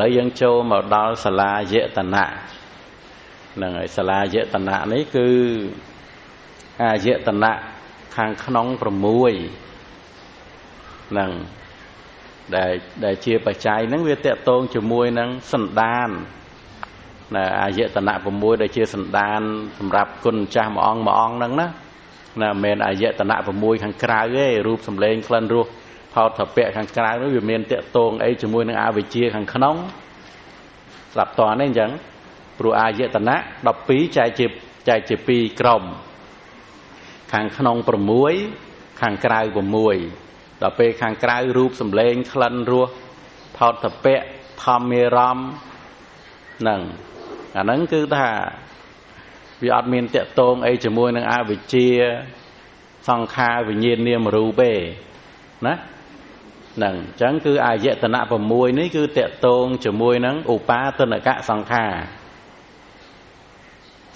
ឡូវយើងចូលមកដល់សាលាយតនៈហ្នឹងហើយសាលាយតនៈនេះគឺអាយតនៈខាងក្នុង6ហ្នឹងដែលជាបច្ច័យហ្នឹងវាតកតងជាមួយនឹងសន្តានអាយតនៈ6ដែលជាសន្តានសម្រាប់គុណចាស់មួយអង្គហ្នឹងណាមិនមែនអាយតនៈ6ខាងក្រៅទេរូបសម្លេងក្លិនរសផោតភពៈខាងក្រៅនោះវាមានតកតងអីជាមួយនឹងអវិជ្ជាខាងក្នុងស្រាប់តនេះអញ្ចឹងព្រោះអាយតនៈ12ចែកជា2ក្រុមខាងក្នុង6ខាងក្រៅ6ដល់ពេលខាងក្រៅរូបសម្លេងក្លិនរសផោតភពៈធម្មេរម្មហ្នឹងអាហ្នឹងគឺថាវាអត់មានតកតងអីជាមួយនឹងអវិជ្ជាសង្ខារវិញ្ញាណនាមរូបទេណាហ្នឹងអញ្ចឹងគឺអាយតនៈ6នេះគឺតកតងជាមួយនឹងឧបាទនកសង្ខារ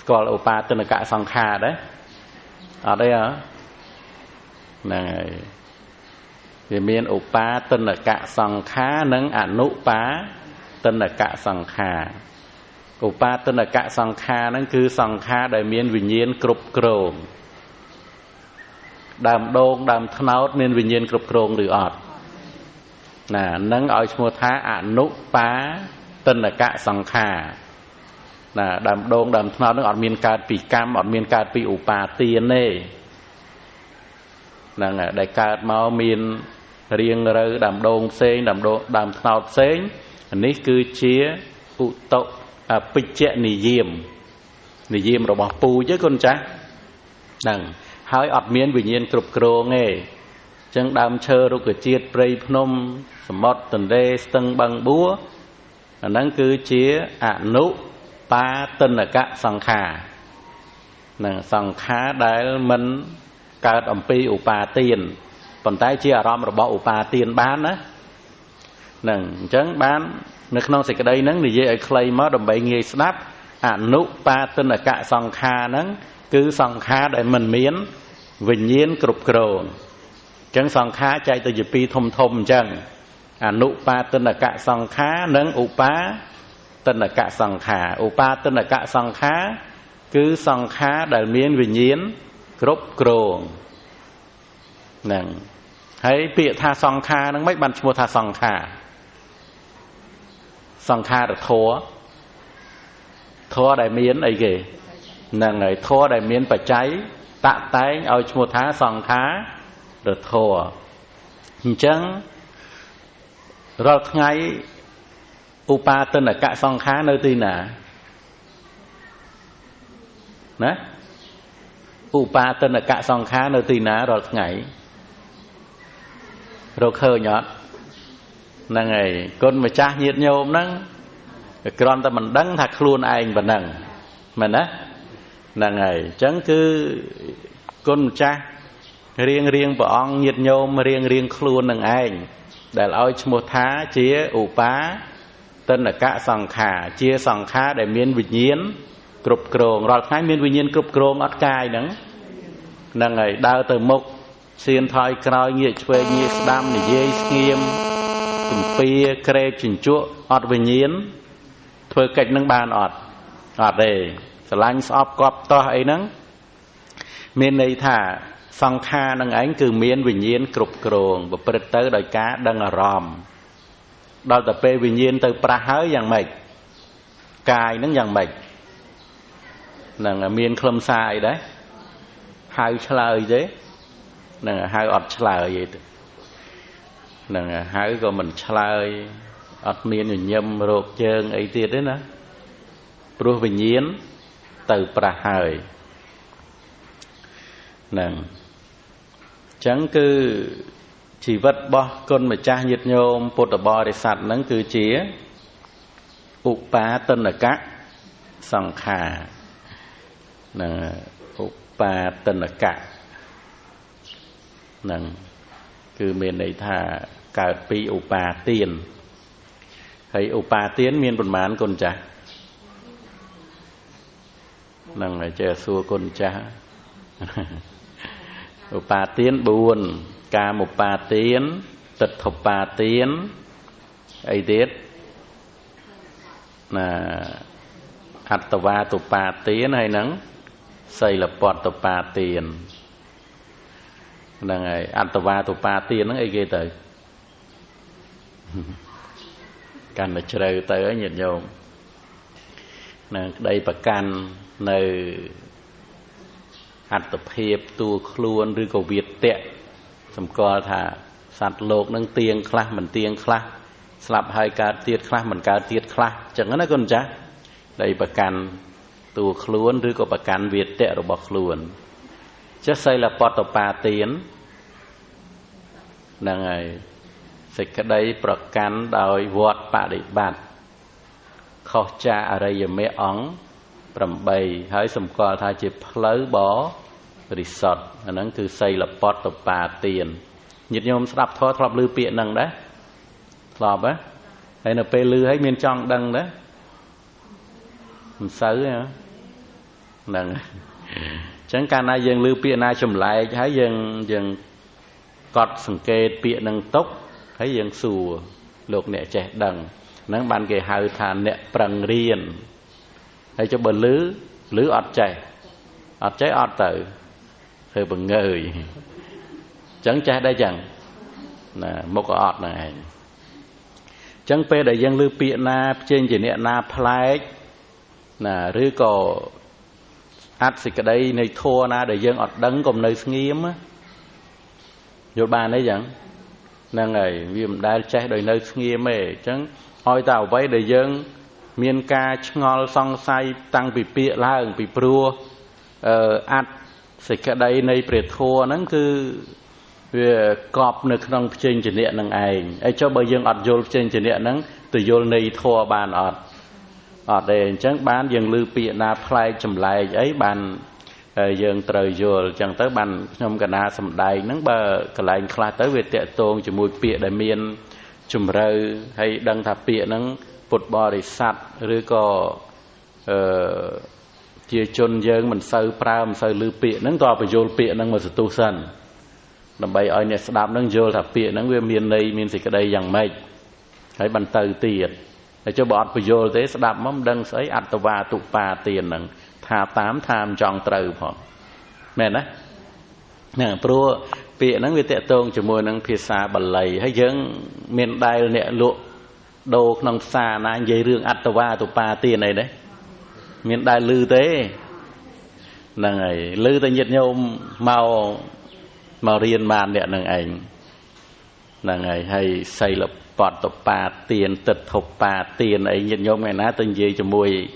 ស្គាល់ឧបាទនកសង្ខារដែរអត់ទេហ្នឹងហើយវាមានឧបាទនកសង្ខារនិងអនុបាទនកសង្ខារឧបាទនកសង្ខារហ្នឹងគឺសង្ខារដែលមានវិញ្ញាណគ្រប់គ្រងដើមដូងដើមត្នោតមានវិញ្ញាណគ្រប់គ្រងឬអត់ណានឹងឲ្យឈ្មោះថាអនុបាទនកសង្ខារណាដើមដូងដើមត្នោតនឹងអត់មានកើតពីកម្មអត់មានកើតពីឧបាទានទេហ្នឹងហើយដែលកើតមកមានរៀងរើដើមដូងផ្សេងដើមត្នោតផ្សេងនេះគឺជាឧតពិជ្ជនិយមរបស់ពូជទេគុណចាស់ហ្នឹងហើយអត់មានវិញ្ញាណគ្រប់គ្រងទេអញ្ចឹងដើមឈើរុក្ខជាតិព្រៃភ្នំសមុទ្រទន្លេស្ទឹងបឹងបួអាហ្នឹងគឺជាអនុបាទនកសង្ខារហ្នឹងសង្ខារដែលមិនកើតអំពីឧបាទានប៉ុន្តែជាអារម្មណ៍របស់ឧបាទានបានណាហ្នឹងអញ្ចឹងបាននៅក្នុងសេចក្តីហ្នឹងនិយាយឲ្យខ្លីមកដើម្បីងាយស្ដាប់អនុបាទនកសង្ខារហ្នឹងគឺសង្ខារដែលមិនមានវិញ្ញាណគ្រប់គ្រងអញ្ចឹងសង្ខារចែកទៅជា2ធំអញ្ចឹងអនុបាទនកសង្ខារនិងឧបាទនកសង្ខារឧបាទនកសង្ខារគឺសង្ខារដែលមានវិញ្ញាណគ្រប់គ្រងហ្នឹងហើយពាក្យថាសង្ខារហ្នឹងមិនបានឈ្មោះថាសង្ខារសង្ខារធម៌ដែលមានអីគេហ្នឹងហើយធម៌ដែលមានបច្ច័យតាក់តែងឲ្យឈ្មោះថាសង្ខារធម៌អញ្ចឹង rồi ngày upa tên là cả song khá nơi tin nè nè upa tên là cả song khá nơi tin nè rồi ngày rồi khơi nhọt là ngày con mà cha nhiệt nhôm nắng con ta mình đắng thật luôn anh và nằng mình á là ngày chẳng cứ con cha riêng vợ ông nhiệt nhôm riêng luôn nằng anh để nói một thá chia upa tên là cả song khả chia song khá để miên vịt nhiên cục cồn rồi thái miên vịt nhiên cục cồn ót cài nắng là ngày đau từ mục xiên thoi còi nhiệt phơi nhiệt đam để dây nghiêm cùng pia kề chỉnh chuột ót vịt nhiên phơi cạnh nắng bàn ót đây lanh sọp cọp to ấy nắng miên này thả song khá nắng ánh cứ miên vịt nhiên cục cồn và bật tới đời cá đang ở ròm đôi tập về vinh nhiên từ pra hới dạng mệt cài nó dạng mệt là miên khâm sai đấy hai lời thế là hai ọt lời vậy là hai của mình lời ọt miên rồi nhâm rột trơn ấy tiệt đấy nè pro vinh nhiên từ pra hới là chẳng cứ chỉ vật bo con mà cha nhiệt nhôm bột bò để sạt nắng cứ chía upa tên là các song khả là upa tên là cả là cứ miền này thà cả pi upa tiền thấy upa tiền miền bồn mán con cha là chờ xua con cha upa tiền buồn ca một ba tiếng tịch thục ba tiếng ấy tiết là hạt tàu va tụ ba tiếng hay nắng xây là bọt tụ ba tiền là ngày hạt tàu va tụ ba tiếng nó ấy ghê tới cần là trời tới ở nhiệt nhôm là đây bà can nơi hạt tập hiệp tu khuôn rư cầu Việt tệสมกอថាសត្វលោកនឹងទៀងខ្លះមិនទៀងខ្លះស្លាប់ហើយកើតទៀតខ្លះមិនកើតទៀតខ្លះចឹងណាកូនចាស់ដែលប្រកាន់តួខ្លួនឬក៏ប្រកាន់វាទៈរបស់ខ្លួនចេះសីលបតបាទានហ្នឹងហើយសេចក្តីប្រកាន់ដោយវត្តបដិបត្តិខុសចាកអរិយមេអង្គ8ហើយសម្គាល់ថាជាផ្លូវបរិសុទ្ធអាហ្នឹងគឺសីលបតបាទានញាតិញោមស្ដាប់ធម៌ធ្លាប់ឮពាក្យហ្នឹងដែរធ្លាប់ហ៎ហើយនៅពេលឮហើយមានចង់ដឹងដែរមិនសូវហ្នឹងអញ្ចឹងកាលណាយើងឮពាក្យណាចម្លែកហើយយើងកត់សង្កេតពាក្យហ្នឹងទុកហើយយើងសួរលោកអ្នកចេះដឹងហ្នឹងបានគេហៅថាអ្នកប្រឹងរៀនហើយចុះបើឮអត់ចេះអត់ទៅធ្វើបង្ងើយចឹងចេះដែរចឹងណាមុខក៏អត់ហ្នឹងឯងចឹងពេលដែលយើងឮពាក្យណាផ្សេងជាអ្នកណាប្លែកណាឬក៏អត្ថសេចក្តីនៃធម៌ណាដែលយើងអត់ដឹងក៏នៅស្ងៀមយល់បានទេចឹងហ្នឹងហើយវាមិនដែលចេះដោយនៅស្ងៀមទេចឹងឲ្យតែអ្វីដែលយើងមានការឆ្ងល់សង្ស័យតាំងពីពាក្យឡើងពីព្រោះអត្ថសេចក្តីនៃព្រះធម៌ហ្នឹងគឺវាកប់នៅក្នុងផ្សេងជាអ្នកនឹងឯងហើយចុះបើយើងអត់យល់ផ្សេងជាអ្នកហ្នឹងទៅយល់នៃធម៌បានអត់ទេអញ្ចឹងបានយើងឮពាក្យណាប្លែកចម្លែកអីបានយើងត្រូវយល់អញ្ចឹងទៅបានខ្ញុំកណាសំដែងហ្នឹងបើកន្លែងខ្លះទៅវាតាក់ទងជាមួយពាក្យដែលមានជំរឿហើយដឹងថាពាក្យហ្នឹងពុទ្ធបរិស័ទឬក៏ជាជនយើងមិនសូវប្រើមិនសូវឮពាក្យហ្នឹងតើបញ្យល់ពាក្យហ្នឹងមកសទុះសិនដើម្បីឲ្យអ្នកស្ដាប់ហ្នឹងយល់ថាពាក្យហ្នឹងវាមានន័យមានសេចក្តីយ៉ាងម៉េចហើយបន្តទៅទៀតហើយចុះបើអត់បញ្យល់ទេស្ដាប់មកមិនដឹងស្អីអត្តវាទុបាទានហ្នឹងថាតាមថាមិនចង់ត្រូវផងមែនណាហ្នឹងព្រោះពាក្យហ្នឹងវាតាក់ទងជាមួយនឹងភាសាបាលីហើយយើងមានដែលអ្នកលក់ដូរក្នុងផ្សារណានិយាយរឿងអត្តវាទុបាទានអីđấyមានដែលឮទេហ្នឹងហើយឮតែញាតិញោមមករៀនបានអ្នកនឹងឯង là ngày hay xây lập bọt tập ba tiền tật thục ba tiền ấy nhận nhóm ngày ná tên gì cho mùi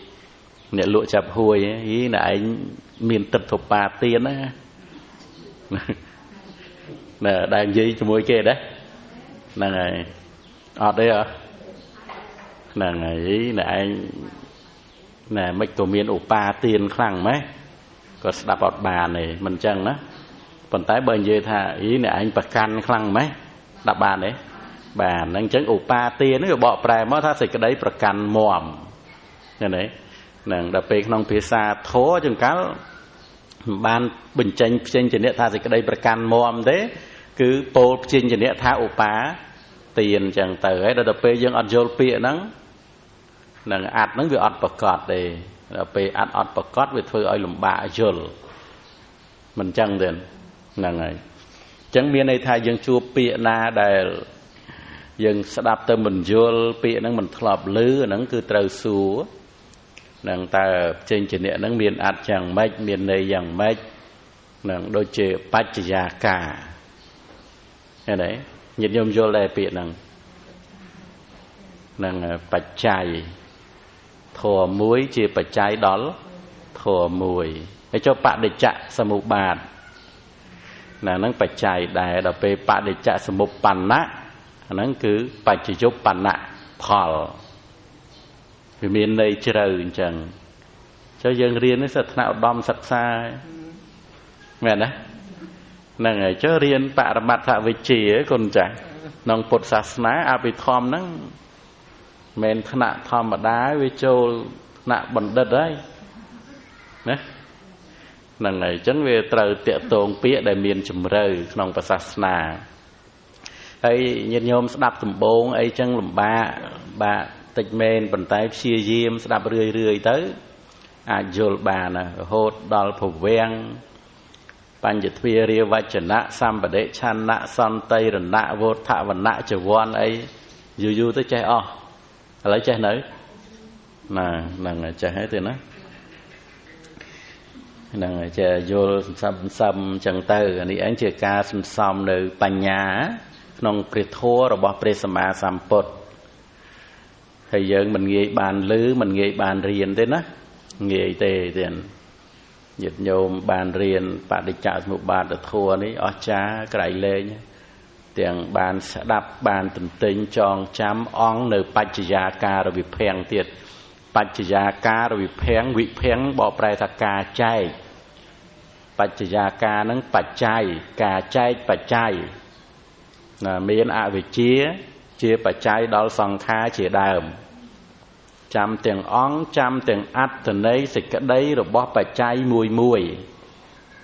nè lụa chạp hùi ý là anh miền tật thục ba tiền á nè đang gì cho mùi kia đấy là ngày ọt đấy hả là ngày ý là anh nè mấy tổ miền ổ ba tiền khăn mấy có đạp ọt bà này mình chẳng đó còn tái bên dưới thà ý này anh bạc can khăn mấy đạp bà đấy bà nâng chấn ổ ba tiền nó bỏ prài mất thà xịt cái đấy bạc can mòm như đấy nâng đạp về nông phía xa thố chừng cá ban bình tranh trên trên địa thà xịt cái đấy bạc can mòm đấy cứ bồ trên trên địa thà ổ ba tiền chẳng tới ấy đạp về dân ăn dầu pịa nắng nâng ạt nắng vừa ăn bạc cọt để đạp về ăn bạc cọt về thôi ai lùm bạ dầu mình chẳng đến năng ấy chẳng miền này thay dân chua pịa na đại dân sẽ đạp tới mình vô pịa năng mình thọp lứ năng cứ trâu xú năng ta trên trên địa năng miền ạt chẳng mấy miền này chẳng mấy năng đôi chữ bách gia cả nghe đấy nhiệt nhôm vô lệ pịa năng bạch chay thua muối chia bạch chay đó thua mùi để cho bạn để chạ sa mục bàn là năng bạch chay đại đọc về bạn để chạ sa mục bàn nát năng cứ bạch chỉ giúp bàn nát phò vì miền đây trời chẳng cho dân riêng nó sẽ nào đom sắc xa nghe đó năng ấy cho riêng bạn mặt thạ vị trí ấy còn chẳng nông Phật sát ná api thom năng men thạ thom mà đá với châu nạ bẩn đất đấy nè năng ấy chẳng về trời tiệt tồn pía đại miền chùm rơi nông Phật sát ná ấy nhân nhôm đạp tụm bốn ấy chẳng làm ba tịch men bàn tay chia diêm đạp rưỡi tới dồn bà nè hốt đòn phù ven ban dịch phía ria vai chấn nã sam bờ đệ chan nã son tây rồi nã vô thạ và nã chờ von ấy du tới chơi lấy chơi nữa là chơi hết rồi nó là chơi vô xăm chẳng từ anh ấy chơi ca xăm nơi bành nhà nông kriệt thua rồi bỏ presama sampot thầy dân mình nghe bàn lứ mình nghe bàn riêng thế đó nghe tề tiền dịch nhôm bàn riêng bạn đi chợ một bàn được thua đấy ở cha cái lên tiền bàn sẽ đáp bàn tình tình tròn chám ong nơi Pachayaka rồi bị phèn tiệt Pachayaka rồi bị phèn bị phèn bỏ prai thà cà chay Pachayaka nâng Pachay cà chay Pachay là miền về chia Pachay đó song kha chia đàm chăm tiền ong chăm tiền ắt từ đấy xịt cái đấy rồi bỏ phải chay mùi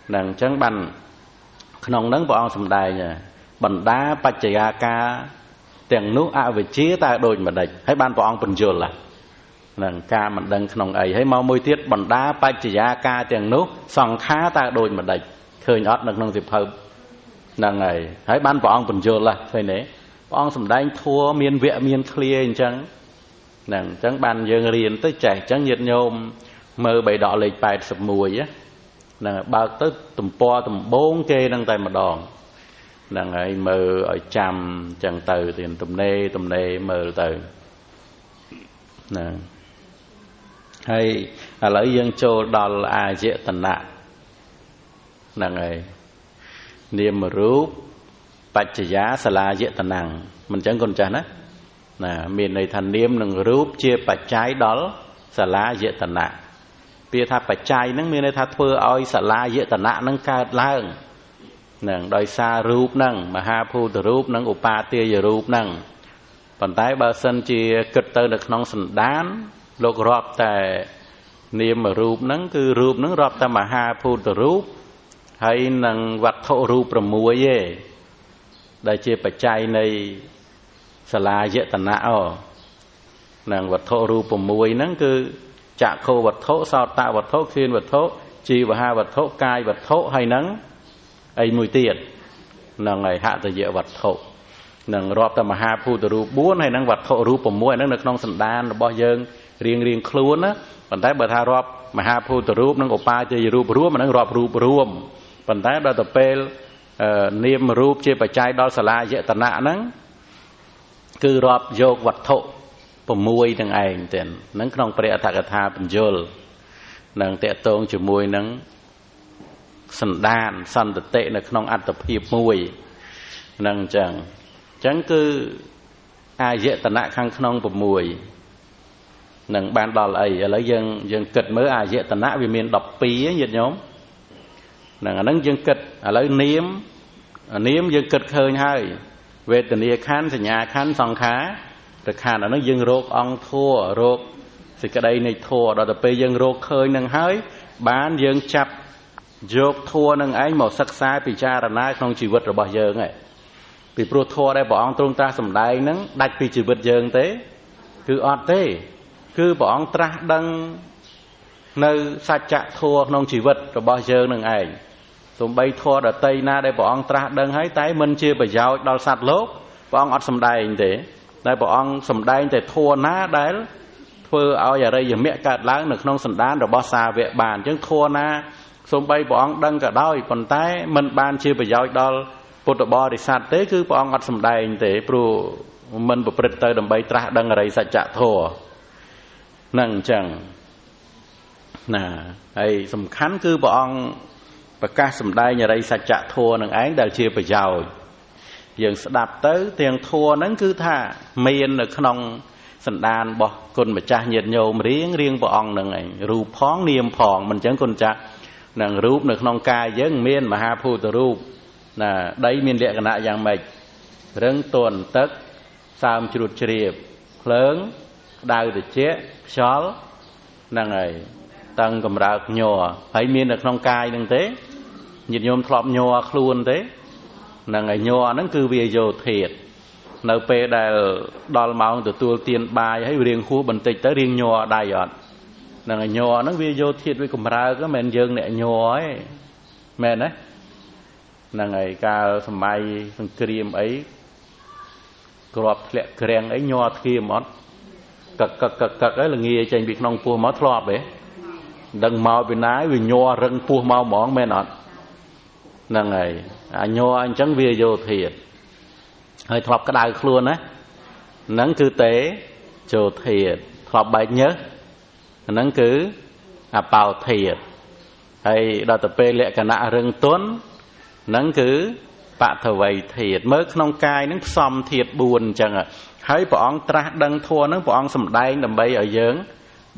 nàng trắng bành nông nắng bỏ ong sầm đài nhỉ bành đá Pachayaka tiền nước về chia ta đôi mà địch hãy ban bỏ ong bình dồn là nàng ca mình đăng nông ấy hãy mau môi tiết bành đá Pachayaka tiền nước sòng khá ta đôi mà địch khơi nhót được nông dịp hợp nàng ấy hãy ban bỏ ong bình dồn là thôi nè bỏ ong sầm đài thua miền vẹ miền clear chẳng nàng chẳng ban dân riêng tới trẻ chẳng nhiệt nhôm mơ bày đỏ lịch bài sập mùi á nàng bao tới tùm po tùm bốn kê đang tay mà đòn nàng ấy mơ ở chăm chẳng từ tiền tùm nê mơ từ nàng hay lấy dân châu đo là dễ tận nạ nàng ấy niệm rúp bạch giá xà la dễ tận nàng mình chẳng còn chẳng á miền này thành niệm nâng rúp chia bạch trái đó xà la dễ tận nạ bia tha bạch trái nâng miền này tha thưa oi xà la dễ tận nạ nâng ca lang nâng đôi xa rúp nâng mà ha phu từ rúp nâng upa tia giờ rúp nâng còn tái ba sân chia cực tơ được nông sần đán lục rọp tại niệm mà rúp nâng rọp ta mà ha phu từ rúp hay nâng vật thổ rúp rầm mùa ye đại chia bạch trái này xà la dễ tận nạ nàng vật thổ rùa mùi nắng cứ chạ khô vật thổ sao tạo vật thổ khiên vật thổ chi và hai vật thổ cai vật thổ hay nắng ấy mùi tiền nàng ngày hạ từ dễ vật thổ nàng rọp ta mà ha phu từ rùa buôn hay nắng vật thổ rùa mùi nắng được nông sần đan bao giờ riêng khuôn á còn tái bờ tha rọp mà ha phu từ rùa nắng opa chơi rùa mà nắng rọp rùa rùm còn tái bờ tập pel នាមរូបជាបច្ច័យដល់សាលាយតនៈហ្នឹងគឺរាប់យកវត្ថុ6ទាំងឯងទៀតហ្នឹងក្នុងព្រះអត្ថកថាបញ្យលនឹងតកតងជាមួយនឹងសន្តានសន្តិតិនៅក្នុងអត្តភាពមួយហ្នឹងអញ្ចឹងគឺអាយតនៈខាងក្នុង6នឹងបានដល់អីឥឡូវយើងគិតមើលអាយតនៈវាមាន12ញាតិញោមហ្នឹងអាហ្នឹងយើងគិតឥឡូវនាមយើងគិតឃើញហើយវេទនាខណ្ឌសញ្ញាខណ្ឌសង្ខារខណ្ឌអាហ្នឹងយើងរកអង្គធัวរកសេចក្តីនៃធัวដល់ទៅពេលយើងរកឃើញនឹងហើយបានយើងចាប់យកធัวនឹងឯងមកសិក្សាពិចារណាក្នុងជីវិតរបស់យើងឯងពីព្រោះធัวដែលព្រះអង្គទ្រង់ត្រាស់សម្ដែងហ្នឹងដាច់ពីជីវិតយើងទេគឺអត់ទេគឺព្រះអង្គត្រាស់ដឹងនៅសច្ចធัวក្នុងជីវិតរបស់យើងនឹងឯងសូម្បីធัวដតីណាដែលព្រះអង្គត្រាស់ដឹងហើយតែមិនជាប្រយោជន៍ដល់សត្វលោកព្រះអង្គអត់សម្ដែងទេតែព្រះអង្គសម្ដែងតែធัวណាដែលធ្វើឲ្យអរិយមគ្គកើតឡើងនៅក្នុងសន្តានរបស់សាវកបានអញ្ចឹងធัวណាសូម្បីព្រះអង្គដឹងក៏ដោយប៉ុន្តែមិនបានជាប្រយោជន៍ដល់ពុទ្ធបរិស័ទទេគឺព្រះអង្គអត់សម្ដែងទេព្រោះមិនប្រព្រឹត្តទៅដើម្បីត្រាស់ដឹងអរិយសច្ចធម៌ហ្នឹងអញ្ចឹងណាហើយសំខាន់គឺព្រះអង្គប្រកាសសម្ដែងអរិយសច្ចធម៌នឹងឯងដែលជាប្រយោជន៍យើងស្ដាប់ទៅទាំងធម៌ហ្នឹងគឺថាមាននៅក្នុងសន្តានរបស់គុណម្ចាស់ញាតិញោមរៀងព្រះអង្គនឹងឯងរូបផងនាមផងមិនអញ្ចឹងគុណចាស់នឹងរូបនៅក្នុងកាយយើងមានមហាភូតរូបណាដីមានលក្ខណៈយ៉ាងម៉េចរឹងទន់ទឹកសើមជ្រួតជ្រាបភ្លើងក្តៅត្រជាក់ខ្យល់ហ្នឹងហើយតឹងកម្រើកញ័រហើយមាននៅក្នុងកាយហ្នឹងទេញាតិញោមធ្លាប់ញ័រខ្លួនទេហ្នឹងហើយញ័រហ្នឹងគឺវាយោធាតុនៅពេលដែលដល់ម៉ោងទទួលទានបាយហើយរៀងហួសបន្តិចទៅរៀងញ័រដៃអត់ហ្នឹងហើយញ័រហ្នឹងវាយោធាតុវាកម្រើកមិនមែនយើងអ្នកញ័រទេមែនទេហ្នឹងហើយកាលសម័យសង្គ្រាមអីក្របធ្លាក់ក្រាំងអីញ័រធ្គាមអត់កឹកហើយល្ងាចេញពីក្នុងពោះមកធ្លាប់ទេដឹងមកពីណាវាញ័ររឹងពោះមកហ្មងមែនអត់ហ្នឹងហើយអាញ័រអញ្ចឹងវាយោធាតុហើយធ្លាប់ក្តៅខ្លួនណាហ្នឹងគឺតេជោធាតុធ្លាប់បែកញើសហ្នឹងគឺអបោធាតុហើយដល់ទៅពេលលក្ខណៈរឹងទន់ហ្នឹងគឺបថវ័យធាតុមើលក្នុងកាយហ្នឹងផ្សំធាតុ4អញ្ចឹងហើយព្រះអង្គត្រាស់ដឹងធម៌ហ្នឹងព្រះអង្គសម្ដែងដើម្បីឲ្យយើង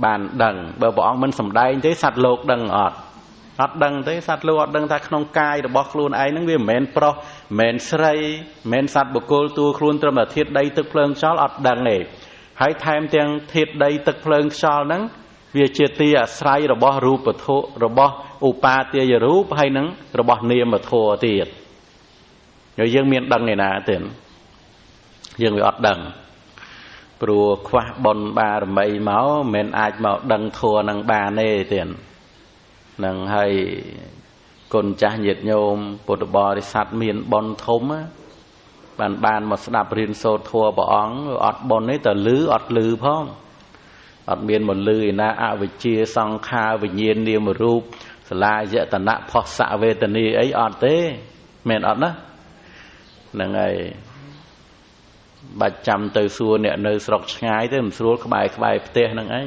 បានដឹងបើព្រះអង្គមិនសម្ដែងទេសត្វលោកដឹងអត់ដឹងទេសត្វលោកអត់ដឹងថាក្នុងកាយរបស់ខ្លួនឯងហ្នឹងវាមិនមែនប្រុសមិនមែនស្រីមិនមែនសត្វបុគ្គលតួខ្លួនត្រឹមតែធាតុដីទឹកភ្លើងខ្យល់អត់ដឹងទេហើយថែមទាំងធាតុដីទឹកភ្លើងខ្យល់ហ្នឹងវាជាទីអាស្រ័យរបស់រូបវត្ថុរបស់ឧបាទាយរូបហើយនឹងរបស់នាមធម៌ទៀតហើយយើងមានដឹងឯណាទេយើងវាអត់ដឹងព្រោះខ្វះបុណ្យបារមីមកមិនអាចមកដឹងធម៌នឹងបានទេទៀតនឹងហើយគុណចាស់ញាតិញោមពុទ្ធបរិស័ទមានបុណ្យធំបានមកស្ដាប់រៀនសូត្រធម៌ព្រះអង្គអត់បុណ្យទេតែឮអត់ឮផងអត់មានមកឮឯណាអវិជ្ជាសង្ខារវិញ្ញាណនាមរូបសលាយតនៈផស្សៈវេទនាអីអត់ទេមែនអត់ណាហ្នឹងហើយបាច់ចាំទៅសួរអ្នកនៅស្រុកឆ្ងាយទៅមិនស្រួលក្បែរផ្ទះហ្នឹងឯង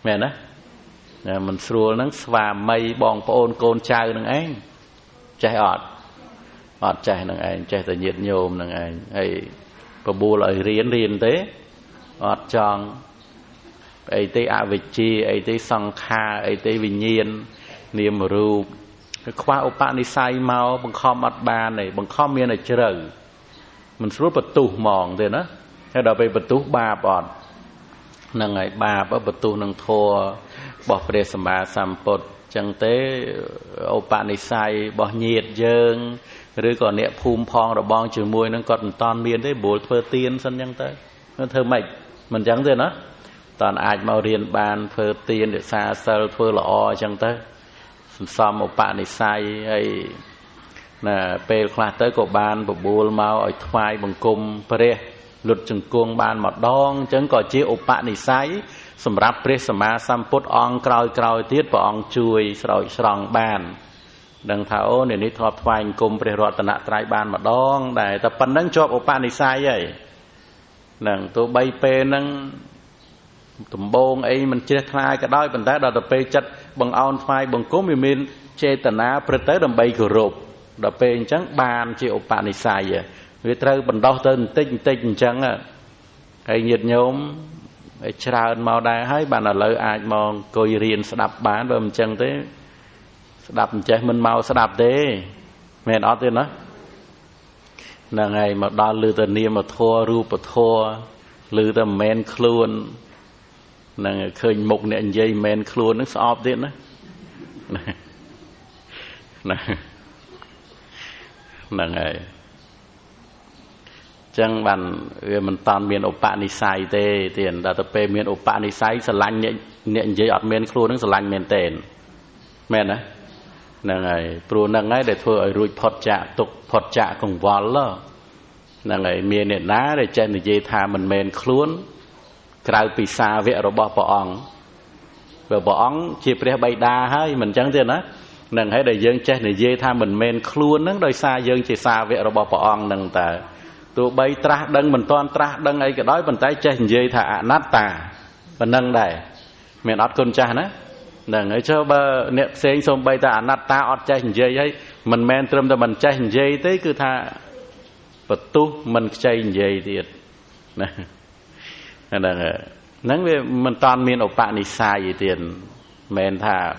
មែនណាមិនស្រួលហ្នឹងស្វាមីបងប្អូនកូនចៅហ្នឹងឯងចេះអត់ចេះហ្នឹងឯងចេះតែញាតិញោមហ្នឹងឯងហើយបបួលឲ្យរៀនទេអត់ចង់អីទេអវិជ្ជាអីទេសង្ខារអីទេវិញ្ញាណនាមរូបខ្វះឧបនិស្ស័យមកបង្ខំអត់បានទេបង្ខំមានតែជ្រៅមិនស្រួលបន្ទុះហ្មងទេណាហើយដល់ពេលបន្ទុះបាបអត់ហ្នឹងហើយបាបបន្ទុះនឹងធម៌របស់ព្រះសម្មាសម្ពុទ្ធចឹងទេឧបនិស្ស័យរបស់ញាតិយើងឬក៏អ្នកភូមិផងរបងជាមួយនឹងគាត់មិនតាន់មានទេបួលធ្វើទៀនសិនចឹងទៅធ្វើម៉េចមិនចឹងទេណាតាន់អាចមករៀនបានធ្វើទៀនរក្សាសិលធ្វើល្អចឹងទៅសន្សំឧបនិស្ស័យហើយណាពេលខ្លះទៅក៏បានបបួលមកឲ្យថ្វាយបង្គំព្រះលុតជង្គង់បានម្ដងអញ្ចឹងក៏ជាឧបនិស្ស័យសម្រាប់ព្រះសម្មាសម្ពុទ្ធអង្គក្រោយទៀតព្រះអង្គជួយស្រោចស្រង់បាន đằng thảo này ní thọp thoại cùng bề rọt tận trái bàn mà đong đại tập phần nâng cho opa này sai vậy đằng tôi bay pe nâng tụm bông ấy mình chia khai cái đôi phần tay đợt tập pe chặt bằng on thoại bằng cố miền chê tận á bật tới đầm bay cửa rộp đợt pe trắng bàn chị opa này sai vậy người ta bằng đau tên tinh trắng à cái nhiệt nhóm chào màu đai hay bạn là lợi ai mong coi riêng sẽ đập bán rồi mình chân thế đập chạy mình mau sẽ đập thế mẹ nói thế nó là ngày mà đo lư tờ niệm mà thua ru mà thua lư tờ men khuôn là khơi một nệm dây men khuôn nó sọp thế nó là ngày chẳng bằng mình toàn miền opa ni sai tê tiền đã tập về miền opa ni sai sờ lanh nhện dây ọt miền khuôn nó sờ lanh miền tiền men á năng ngày pro năng ngày để thôi ở ruột phật chạ cùng vòn lo năng ngày miền nền ná để trên để dây thà mình miền khuôn cào pì xa vẽ rồi bỏ ong rồi bỏ ong chỉ để bay đa hay mình chẳng tiền á năng hay để dương trên để dây thà mình miền khuôn nó đôi xa dương chỉ xa vẽ rồi bỏ ong năng ta tụi bay tra đăng mình toàn tra đăng ấy cái đói bàn tay trên dây thà nát tà và nâng đài miền ọt con cha nữa nâng ấy cho bơ niệm sen xong bay ta nát ta ọt chạy dây ấy mình men trâm ta mình chạy dây tới cứ tha bật tu mình chạy dây thiệt nè nâng về mình toàn miền ổ bạn đi sai gì tiền men tha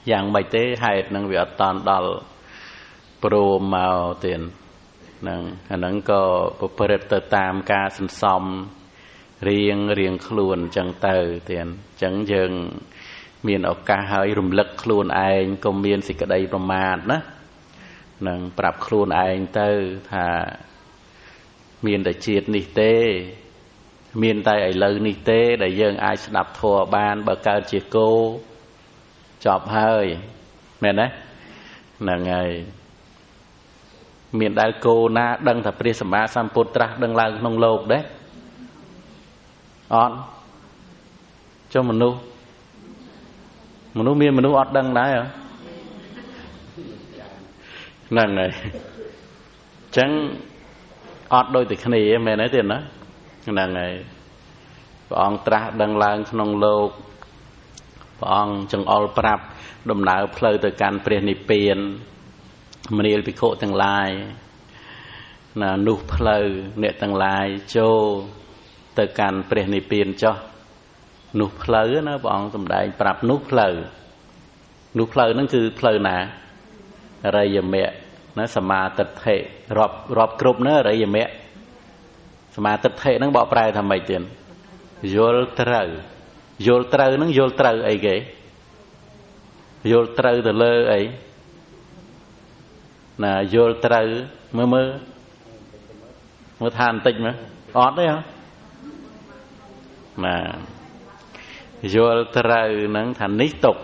dạng bài tế hay nâng về toàn đal pro màu tiền nâng có bờ tam ca sân som riêng khuôn chẳng từ tiền chẳng dừng miền ở ca hơi rùng lực khuôn anh công miền xịt cái đâyประมาณนะนั่งปรับครูนเองเตอถ้าmiềnแต่จีดนิเต้miềnแต่ไอเลยนิเต้ได้ยังไอสนับทัวบานเบอร์การจีโก้จอบเฮ้ยแม่นนะนั่งไงmiền đại cô na đăng thập riêng sắm samputra đăng lang nông lộc đấy on cho mình miền mình ọt đăng đấy hảนั่นไงจังออดโดยติดขณีแม่ไหนเตียนนะนั่นไงปองตราดังลางขนมโลกปองจังอลปรับดมหนาวเพลย์ต่อการเปลี่ยนนิเปียนมันเรียลพิโคตั้งลายน่ะนุเพลย์เนี่ยตั้งลายโจต่อการเปลี่ยนนิเปียนจ้ะนุเพลย์นะปองสมได้ปรับนุเพลย์นั่นคือเพลย์หนาอะไรอย่างเมะนะสมาติเทรอบกรุบนะอะไรอย่างเมะสมาติเทนั่งบอกปลายทำไมเตียนโยลเตอร์นั่งโยลเตอร์ไอ้เก๋โยลเตอร์แต่เลอไอ้น่ะโยลเตอร์เมื่อทานติดมั้ยออดได้เหรอน่ะโยลเตอร์นั่งทานนิตก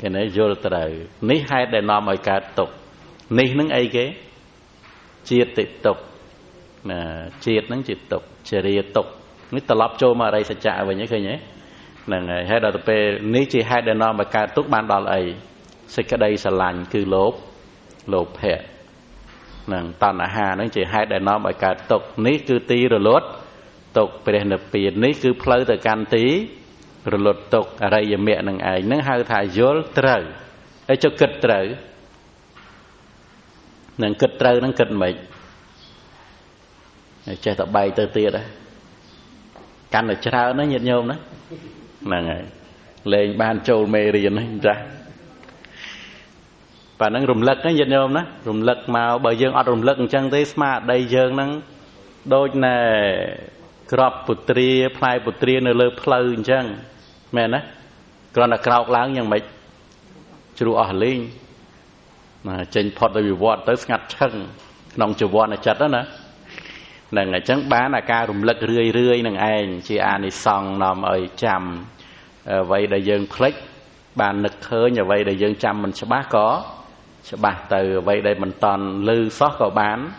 cái này vô trời ní hai đại nôm ở cả tục ní nứng ai cái chiết tịch tục nè chiết nứng chiết tục chia tục ní tập lấp cho mà đây sẽ trả về nhé khơi nhé nè hai đại tập ní chỉ hai đại nôm ở cả tục ban đòn ấy sẽ cái đây sẽ lành cứ lốp hẹ nè toàn là hà nó chỉ hai đại nôm ở cả tục ní cứ tí rồi lót tục về đây là tiền ní cứ plei từ can tí rồi lột tục ở đây giờ mẹ năng ai năng hai thải dối trời ấy cho kịch trời năng kịch trời năng kịch mệt chơi tập bay tơ tia đấy căn ở trao nó nhiệt nhôm đó năng lên ban châu mê riêng đấy ra và năng rùng lật nó nhiệt nhôm đó rùng lật mà bởi dương ở rùng lật chân tới smart đây dương năng đôi này crop putri play putri nơi lơ play chân mẹ nè còn là cào láng như mấy chú ở linh mà trên phật đời vọt tới ngặt chân nòng chú vọt là chặt đó nè là ngày trắng bán là ca rùng lật rươi nằng anh chị anh đi sòng nằm ở chầm vậy đại dương click bàn nực hơi như vậy đại dương chầm mình sẽ bác từ vậy đây mình toàn lư sót vào bán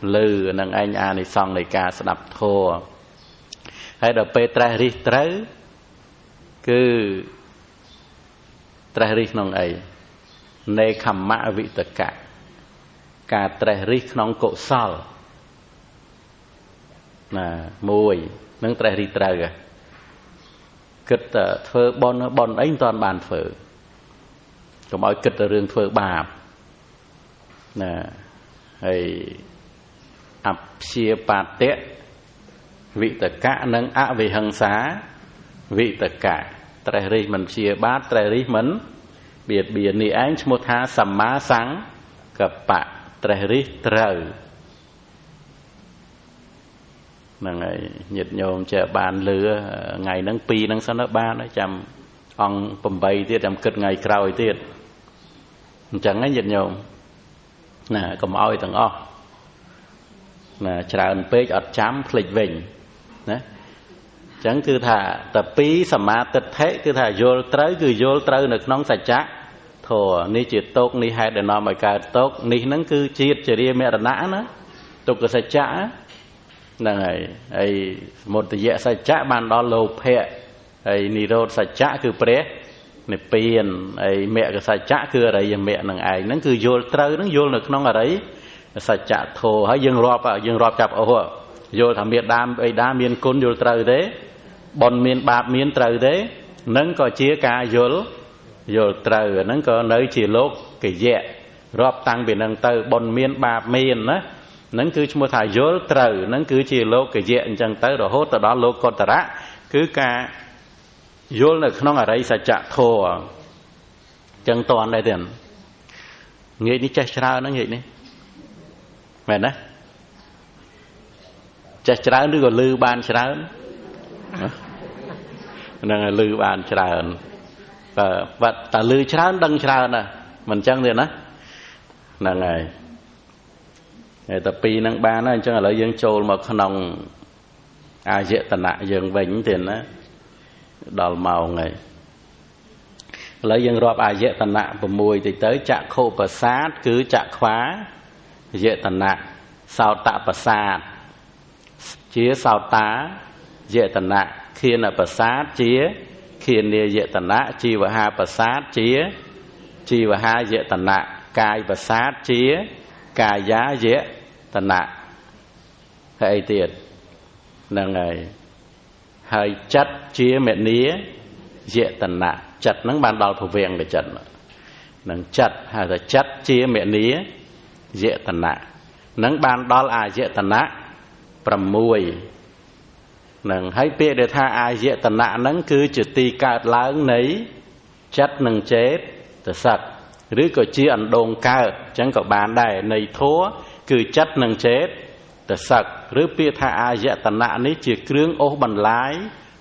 lư nằng anh đi sòng này ca sẽ đập thua hay là petra ri trớ cứ trái ri nông ấy ในคำมะวิตกะการไตรริขนองโกซอลมวยนั่งไตรริไตรกะกึศเฟือบอนไอ้ตอนบานเฟือก็บอกกึศเรื่องเฟือบาปไอ้อับเชียปาเตะวิตกะนั่งอะวิหังสาวิตกะไตรริมันเชียบาไตรริมันเบียดเบียนนี่ไอ้ชมุทาสัมมาสังกับปะไตรริไตรนั่งไงหยุดโยมจะบานเรือไงนั่งปีนั่งสนบ้านจำองปุ่มใบที่จำกึศไงคราวที่จังงั้นหยุดโยมก็มาเอาต่างอ้อชราอันเป๊กอัดจ้ำผลิตวิ่งจังคือถ้าแต่ปีสมาติเทคือถ้าโยลเตยคือโยลเตยนึกน้องสัจจะโถนี่จิตตกนี่ให้เดินนอนไปการตกนี่นั่นคือจิตจะเรียเมรณะนะตกกับสัจจะนั่นไอ้หมดเยะสัจจะมันดอโลเพะไอ้นิโรธสัจจะคือเปรตในเปลี่ยนไอ้เมะกับสัจจะคืออะไรอย่างเมะนั่งไอ้นั่นคือโยลเตยนั่นโยลนึกน้องอะไรสัจจะโถให้ยังรอบจับเอาหัวโยลทำเมียดามไอ้ดามเมียนกุนโยลเตยเด้บนเมียนบาปเมียนเตยเด้นั่นก็เชี่ยกาโยลเตยนั่นก็เนยจีโลกกี่แยะรอบตั้งเป็นนั่งเตยบนเมียนบาปเมียนนะนั่นคือชมถ่ายโยลเตยนั่นคือจีโลกกี่แยะจังเตยเราโหตดอโลกกตระคือการโยลนึกน้องอะไรสัจจะโถจังตอนได้เด่นเงี้ยนี่ใจชรานั่งเงี้ยนี่แม่นะจะชราหรือก็ลือบานชรานั่งลือบานชราแต่ลือชราดังชราน่ะมันจังเลยนะนั่งไงแต่ปีนั่งบานนั่นจังอะไรยังโจลมาขนองอาเจตนะยังเบ่งเต็นนะดอลเมาไงแล้วยังรอบอาเจตนะประมวยติดเตยจะโคประสาทคือจะคว้าเจตนะสาวตะประสาทเชี่ยสาวตาเจตนะเขียนประสาทเชี่ยเขียนเนียเจตนะจีวหาประสาทเชี่ยจีวหาเจตนะกายประสาทเชี่ยกายยะเจตนะให้เตียดนั่งไงให้จัดเชี่ยเม็ดนี้เจตนะจัดนั่งบานดาวถูเวียงไปจัดนั่งจัดให้จัดเชี่ยเม็ดนี้เจตนะนั่งบานดอลอาเจตนะประมวยนั่งให้เปียเดธาอาเจตนะนั่นคือจุดตีการล้างในจัดนั่งเจ็ดแต่สัตว์หรือก็เชี่ยอันโดงเกิดจังกับบานได้ในทั่วคือจัดนั่งเจ็ดแต่สัตว์หรือเปียธาอาเจตนะนี้จีเครื่องโอบันไล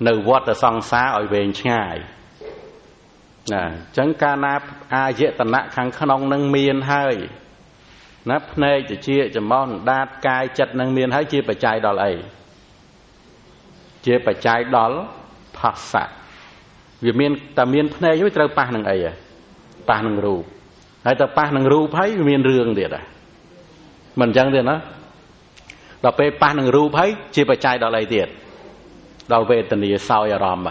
ในวัดซองซาอ่อยเวงง่ายจังการนับอาเจตนะขังขนองนั่งเมียนให้นับในจะเชี่ยจะมองดาดกายจัดนั่งเมียนให้เชี่ยปัจจัยดอลไอเชี่ยปัจจัยดอลภาษาวิเมียนแต่เมียนในยังไม่เจอปะนั่งไอปะนั่งรูปให้แต่ปะนั่งรูปให้เมียนเรื่องเดียดมันจังเดียดนะเราไปปะนั่งรูปให้เชี่ยปัจจัยดอลไอเดียดเราเวทนีเศร้าอารมณ์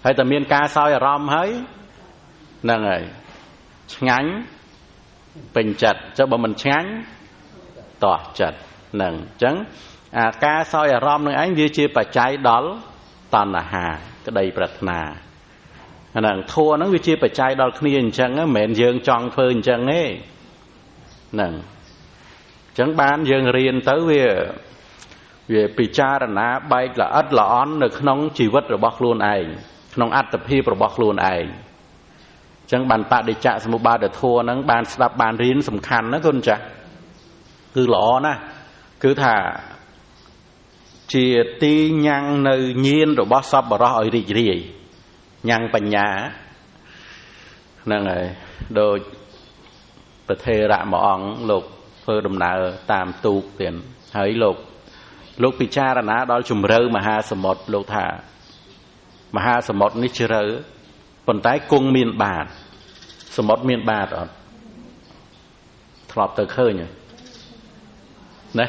ให้แต่เมียนกาเศร้าอารมณ์ให้นั่งไงงั้นเป็นจัดจะบ่มันงั้นต่อจัดนั่งจังกาเศร้าอารมณ์นั่งไอ้ยืเชี่ยปัจจัยดอลตอนหาก็ได้ปรารถนานั่งทัวนั่งวิจิปัจจัยดอลขี้จังเหม็นเยืองจองเพลินจังเงี้ยนั่งจังบ้านเยืองเรียนtới vềปิจารณาใบละอัดละอ้อนในขนมชีวิตระบอกล้วนไอขนมอัตพีระบอกล้วนไอจังบันปะดิจะสมุบาเดทัวนั่งบานสลับบานเรียนสำคัญนะคุณจ๊ะคือหล่อนะคือถ้าเจียตียังในเงียนระบอกซับบรออยรียังปัญญานั่นไงโดยประเทศระหมองโลกเพื่อดำเนินตามตูเปลี่ยนให้โลกปิจารณาดอลจุมเรือมหาสมุทรโลกธามหาสมุทรนิชเรือผลท้ายกุ้งมีนบาทสมุทรมีนบาทอ่ะทลอบเตอร์เคยเนี่ยนะ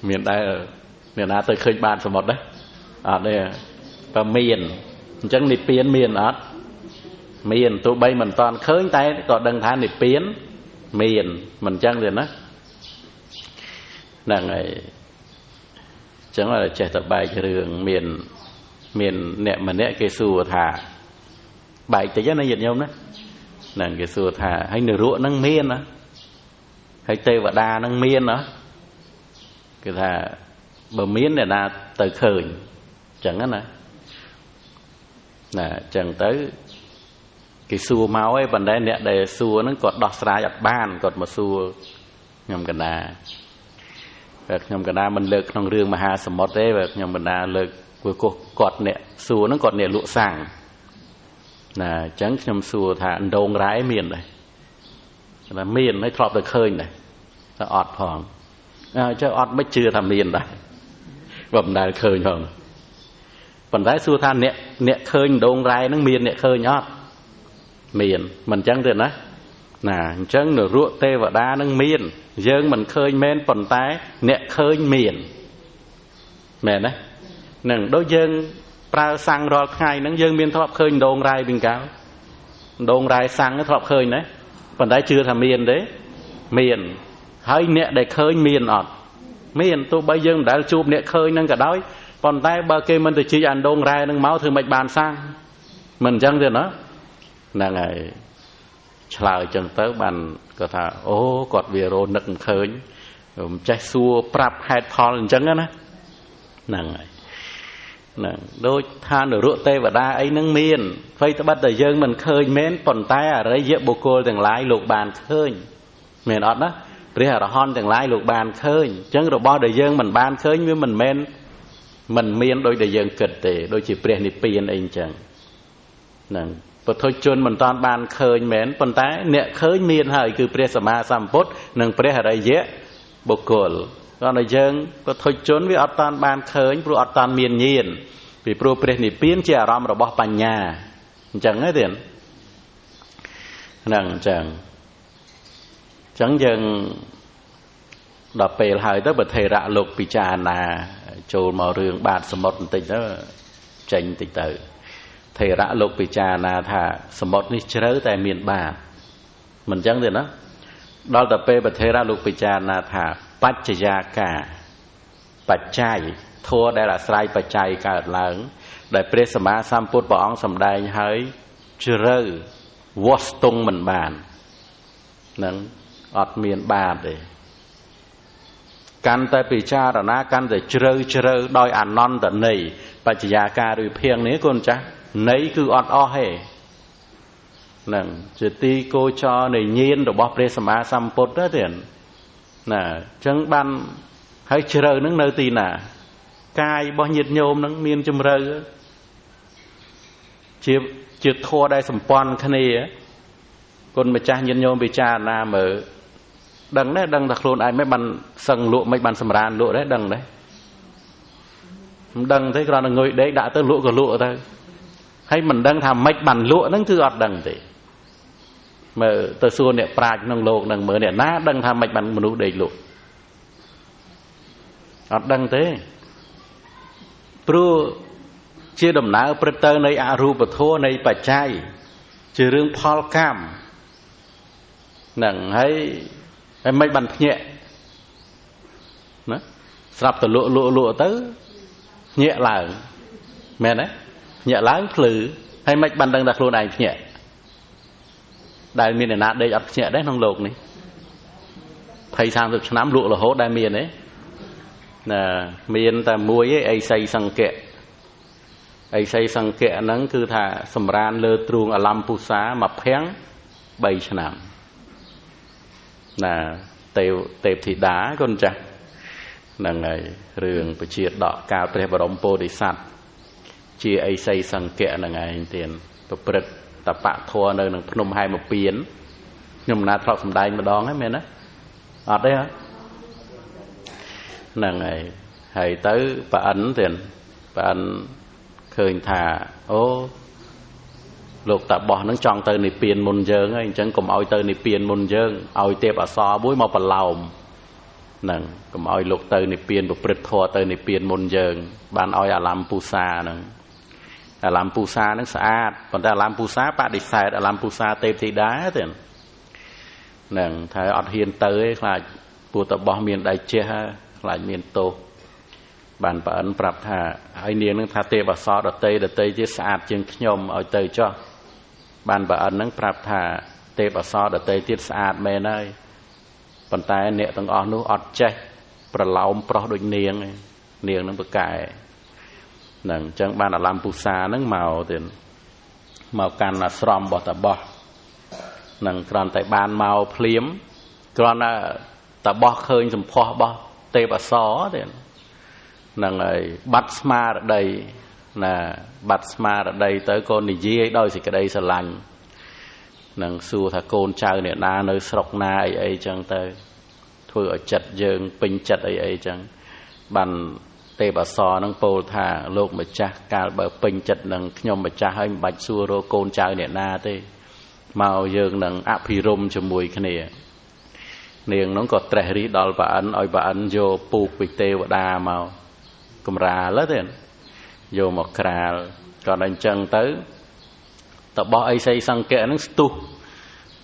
มีนได้เนี่ยนะเตอร์เคยบาทสมุทรนะเนี่ยประเมียนจังนิเปียนเมียนอัด miền tụ bay mình toàn khơi tay có đăng thán để biến miền mình chăng liền đó nàng này chẳng là trẻ tập bài cho đường miền nẹm mà nẹm cái xù thả bài tới nó nhiệt nhau đó nàng cái xù thả hay nửa ruộng nâng miên đó hay tê và đa nâng miên đó cái thà bờ miến này là từ khởi chẳng á nè chẳng tới cái xua máu ấy vấn đề nè để xua nó còn đọt ra giặt ban còn mà xua nhầm cái nào nhầm cái nào mình lực trong rương mà hà sầm mót đấy và nhầm cái nào lực của cô cọt nè xua nó còn nè lụa sàng nè chẳng nhầm xua thà đồn rái miền này là miền nó thọp được khơi này là ọt phòng cho ọt mới chưa làm miền đây vầm đài khơi nhom phần thái xua than nẹt khơi đồn rai nó miền nẹt khơi nhót miền mình chẳng được đó nè chẳng nửa ruộng tê và đá nó miền dương mình khơi men phần tái nẹt khơi miền mẹ đấy nè đôi dương prao sang rồi ngày nó dương miền thọp khơi đồn rai bình cáo đồn rai sang nó thọp khơi đấy phần thái chưa làm miền đấy miền hơi nẹt để khơi miền ọt miền tôi bây giờ đã chụp nẹt khơi nâng cả đói còn tay ba kia mình thì chỉ ăn đông rai nâng máu thường mạch bàn sang mình chẳng được nó là ngày chờ chân tới bàn có thà ô cọt về rồi nâng khơi trái xua prap hai thon chẳng á là ngày đôi than ở ruộng tê và đa ấy nâng miền phây ta bắt đầu dân mình khơi mến còn tay ở đấy dễ bồ cô từng lái lục bàn khơi miền ọt đó rồi là hòn từng lái lục bàn khơi chẳng rồi bao đời dân mình bàn khơi với mình men mình miên đôi đời dân kịch để đôi chỉ bền đi piên anh chẳng nè và thôi chôn mình toàn bàn khơi mến còn tay nè khơi miên hơi cứ bền sama sampot nâng bền ở đây dễ bồ cô còn đời dân và thôi chôn với ọt toàn bàn khơi pro ọt toàn miên nhiên vì pro bền đi piên chỉ ram rồi bỏ bàn nhà chẳng ấy tiền nè chẳng dân đọc bề hơi tới bật thầy rạ lục bị trà nà trồ màu rương bạt sầm một tình đó tranh tình tử thầy rạ lục bị trà nà thà sầm một ní chớ tại miền bà mình chẳng được đó đó đọc bề bật thầy rạ lục bị trà nà thà bát chả cả bát chay thua đây là sai bát chay cả lớn đại presama samput bỏng sầm đai hơi chớ vót tung mình bàn nâng ọt miền bà để căn tại bị cha rồi na căn để chơ đôi ăn non tận này bà chỉ già ca rồi phiền nấy con cha nấy cứ ọt o hề nâng chỉ ti cô cho này nhiên rồi bóp rê sama sampot đó tiền nè chẳng ban hãy chơ nâng nơi tì nè cai bao nhiêu nhôm nâng miên chum rơ chỉ thua đây sầm pon khăn này con mà cha nhiệt nhôm bị cha na mở đằng đấy đằng thật luôn ai mấy bàn sừng lụa mấy bàn sầm ran lụa đấy đằng đấy đằng thế còn là người đấy đã tới lụa của lụa thôi hay mình đang làm mấy bàn lụa nó cứ ọt đằng thế mà từ xưa nè praj nông lô đằng mở nè ná đằng làm mấy bàn mनु đầy lụa ọt đằng thế pro chia đầm ná preter này arupa thua này bà trai chỉ riêng Paul Cam nằng hay mấy bàn nhẹ sắp từ lụa tới nhẹ là mẹ đấy nhẹ láng lử hay mấy bàn đang đặt luôn này nhẹ đại miền này nát đây ấp nhẹ đấy nông lục này thầy sang được nắm lụa là hố đại miền đấy nè miền ta muối ấy xây sang kẹ nắng cứ thà sầm ran lơ truông ở Lam Pu Xá mà phèn bay chạm nè tệp thì đá con cha là ngày rừng phải triệt đọ cao tre và đống po để sạt chia ấy xây sang kẹ là ngày tiền tập bật tập bạ thua nơi nông Phnom hai một biến nhưng mà thọ sầm đai mà đón hết mẹ nó ở đây hả là ngày hay tới bà ấn tiền bà ấn khơi thà ô lục tập bỏ nó tròn tới này tiền môn dơn ấy chẳng cùng oi tới này tiền môn dơn oi tiệp ở so búi màu bẩn lồng nè cùng oi lục tới này tiền bực bực thua tới này tiền môn dơn ban oi ở Lam Pu Sa nè អាឡាំពូសានឹងស្អាតប៉ុន្តែអាឡាំពូសាបដិសេធអាឡាំពូសាទេពធីតាទេនឹងថាអត់ហ៊ានទៅទេខ្លាចពួកតបោះមានដៃជះខ្លាចមានទោសបានប្រអិនប្រាប់ថាហើយនាងនឹងថាទេពអសរដតីទៀតស្អាតជាងខ្ញុំឲ្យទៅចុះបានប្រអិននឹងប្រាប់ថាទេពអសរដតីទៀតស្អាតមែនហើយប៉ុន្តែអ្នកទាំងអស់នោះអត់ចេះប្រឡោមប្រុសដូចនាងនឹងប្រកែនឹងអញ្ចឹងបានអាឡាំពូសានឹងមកទៀតមកកាន់អាស្រមរបស់តបោះនឹងគ្រាន់តែបានមកភ្លាមគ្រាន់តែតបោះឃើញសម្ផស្សរបស់ទេពអសរទៀតនឹងហើយបាត់ស្មារតីណាបាត់ស្មារតីទៅក៏និយាយដោយសេចក្តីស្រឡាញ់នឹងសួរថាកូនចៅអ្នកណានៅស្រុកណាអីចឹងទៅធ្វើឲ្យចិត្តយើងពេញចិត្តអីចឹងបានទេពអសរនឹងពោលថាលោកម្ចាស់កាលបើពេញចិត្តនឹងខ្ញុំម្ចាស់ហើយមិនបាច់សួររកកូនចៅអ្នកណាទេមកយើងនឹងអភិរមជាមួយគ្នានាងនោះក៏ត្រេះរិះដល់ប្រអិនឲ្យប្រអិនយកពូកពីទេវតាមកកំរាលទេយកមកក្រាលក៏ដល់អញ្ចឹងទៅតបោះអីសីសង្កៈនឹងស្ទុះ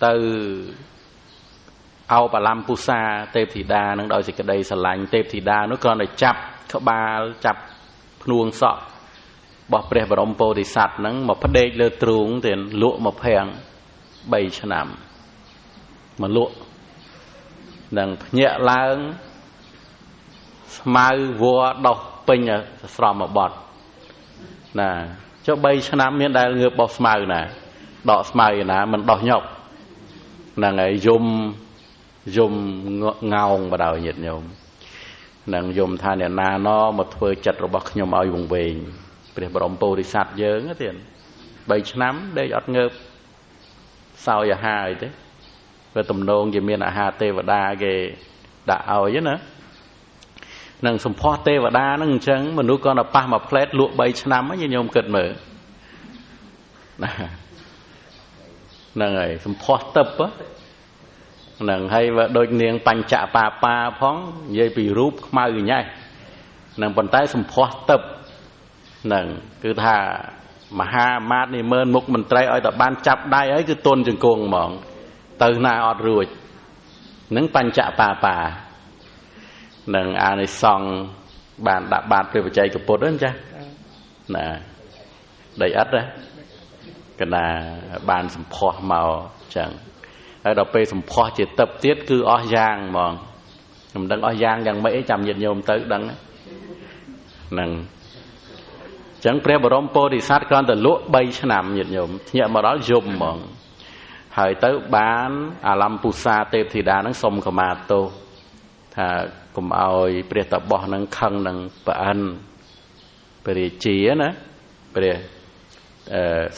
ទៅអោបអាឡាំពូសាទេពធីតានឹងដោយសេចក្តីស្រឡាញ់ទេពធីតានោះគ្រាន់តែចាប់ក្បាលចាប់ភ្នួងសក់របស់ព្រះបរមពោធិសត្វហ្នឹងមកផ្ដេកលើទ្រូងទៀតលក់មកភាំង3ឆ្នាំមកលក់នឹងភ្ញាក់ឡើងស្មៅវัวដោះពេញស្រមបត់ណាចុះ3ឆ្នាំមានដែលងើបបោះស្មៅណាដកស្មៅណាមិនដោះញុកហ្នឹងហើយយំងោងបដៅញាតិញោមនឹងយំថាអ្នកណាណមកធ្វើចិត្តរបស់ខ្ញុំឲ្យវង្វេងព្រះបរមពោធិសត្វយើងទៀត3ឆ្នាំដេកអត់ងើបសោយអាហារអីទេព្រោះទំនងជាមានអាហារទេវតាគេដាក់ឲ្យណានឹងសម្ផស្សទេវតាហ្នឹងអញ្ចឹងមនុស្សគាត់ទៅប៉ះមួយផ្លែតលក់3ឆ្នាំហ្នឹងញោមគិតមើលណាហ្នឹងហើយសម្ផស្សទឹកហ្នឹងហើយដូចនាងបញ្ចបាបាផងនិយាយពីរូបខ្មៅញ៉េះហ្នឹងប៉ុន្តែសម្ផស្សទឹកហ្នឹងគឺថាមហាអាមាត្យនេះមើលមុខមន្ត្រីឲ្យតែបានចាប់ដៃហើយគឺទន់ជង្គង់ហ្មងទៅណាអត់រួចហ្នឹងបញ្ចបាបានឹងអានិសង្ឃបានដាក់បាតព្រះបច្ចេកពុទ្ធហ្នឹងចាណាដីអត់ណាកណាបានសម្ផស្សមកចឹងហើយដល់ពេលសម្ផស្សជាទឹកទៀតគឺអស់យ៉ាងហ្មងខ្ញុំដឹងអស់យ៉ាងម៉េចអីចាំញាតិញោមទៅដឹងហ្នឹងចឹងព្រះបរមពោធិសត្វគ្រាន់តែលក់3ឆ្នាំញាតិញោមភ្ញាក់មកដល់យំហ្មងហើយទៅបានអាឡំពូសាទេពធីតាហ្នឹងសុំខមាទោសថាកុំឲ្យព្រះតបោះនឹងខឹងនឹងប្រអិនព្រះរាជាណាព្រះ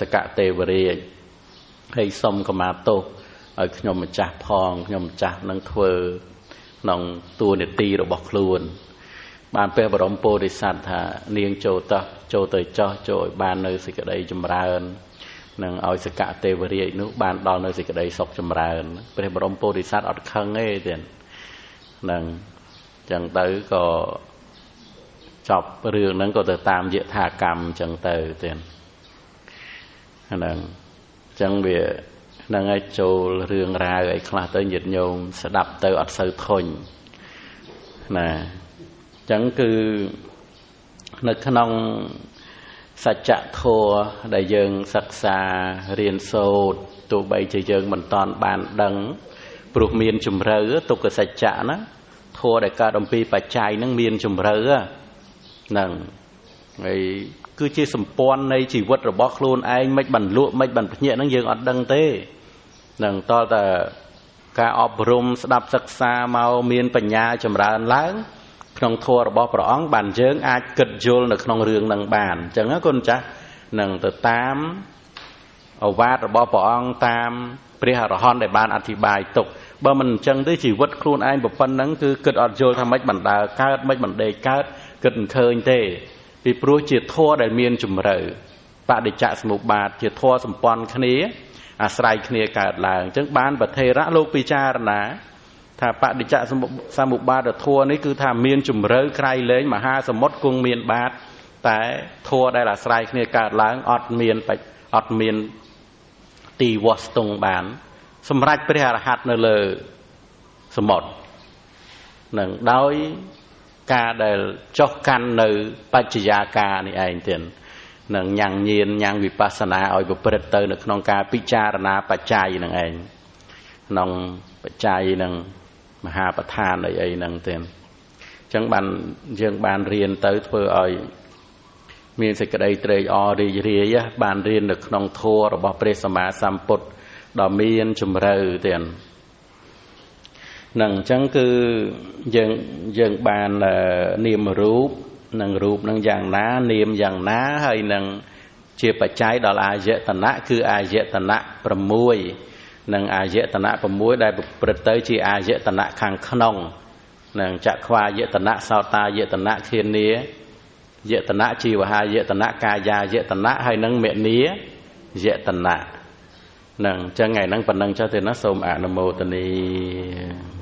សកទេវរាជហើយសុំខមាទោសឲ្យខ្ញុំម្ចាស់ផងខ្ញុំម្ចាស់នឹងធ្វើក្នុងតួនាទីរបស់ខ្លួនបានព្រះបរមពោធិសត្វថានាងចូលទៅចោះចូលឲ្យបាននៅសេចក្តីចម្រើននឹងឲ្យសកទេវរាជនោះបានដល់នៅសេចក្តីសុខចម្រើនព្រះបរមពោធិសត្វអត់ខឹងទេទៀតនឹងចឹងទៅក៏ចប់រឿងហ្នឹងក៏ទៅតាមយថាកម្មចឹងទៅទៀតហ្នឹងចឹងវាហ្នឹងឲ្យចូលរឿងរ៉ាវអីខ្លះទៅញាតិញោមស្ដាប់ទៅអត់សូវធុញណាចឹងគឺនៅក្នុងសច្ចធម៌ដែលយើងសិក្សារៀនសូត្រទោះបីជាយើងមិនតាន់បានដឹងព្រោះមានជំរឿទុក្ខសច្ចៈណាធម៌ដែលកើតអំពីបច្ច័យហ្នឹងមានជំរឿហ្នឹងហើយគឺជាសម្ព័ន្ធនៃជីវិតរបស់ខ្លួនឯងមិនបានលក់មិនបានភ្ញាក់ហ្នឹងយើងអត់ដឹងទេហ្នឹងតើតើការអប់រំស្ដាប់សិក្សាមកមានបញ្ញាចម្រើនឡើងក្នុងធម៌របស់ព្រះអង្គបានយើងអាចគិតយល់នៅក្នុងរឿងហ្នឹងបានអញ្ចឹងណាគុណចាស់នឹងទៅតាមឱវាទរបស់ព្រះអង្គតាមព្រះអរហន្តដែលបានអធិប្បាយទុកបើមិនអញ្ចឹងទេជីវិតខ្លួនឯងប៉ុណ្ណឹងគឺគិតអត់យល់ថាម៉េចបណ្ដើកើតម៉េចបណ្ដេកកើតគិតមិនឃើញទេពីព្រោះជាធម៌ដែលមានជំរឿបដិច្ចសមុបាទជាធម៌សម្ព័ន្ធគ្នាអាស្រ័យគ្នាកើតឡើងអញ្ចឹងបានប្រធេរៈលោកពិចារណាថាបដិច្ចសមុបាទធម៌នេះគឺថាមានជំរឿក្រៃលែងមហាសមុទ្រគង់មានបាត តែធัวដែលអាស្រ័យគ្នាកើតឡើងអត់មានទីវាស់ស្ទង់បានសម្រាប់ព្រះអរហន្តនៅលើសមុទ្រនឹងដោយការដែលចុះកាន់នៅបច្ចយាការនេះឯងទៀតនឹងញ៉ាំងញៀនញ៉ាំងវិបស្សនាឲ្យប្រព្រឹត្តទៅនៅក្នុងការពិចារណាបច្ច័យនឹងឯងក្នុងបច្ច័យនឹងមហាប្រធានអីហ្នឹងទៀតអញ្ចឹងបានយើងបានរៀនទៅធ្វើឲ្យមានសេចក្តីត្រេកអររីករាយបានរៀននៅក្នុងធម៌របស់ព្រះសម្មាសម្ពុទ្ធដ៏មានជំរឿទៀតនឹងអញ្ចឹងគឺយើងបាននាមរូបនឹងរូបនឹងយ៉ាងណានាមយ៉ាងណាហើយនឹងជាបច្ច័យដល់អាយតនៈគឺអាយតនៈ6និងអាយតនៈ6ដែលប្រព្រឹត្តទៅជាអាយតនៈខាងក្នុងនឹងចក្ខវាយតនៈសោតាយតនៈឃានាយតនៈជីវហាយតនៈកាយាយតនៈហើយនឹងមនីយតនៈនឹងអញ្ចឹងថ្ងៃហ្នឹងប៉ុណ្ណឹងចុះទេណាសូមអនុមោទនា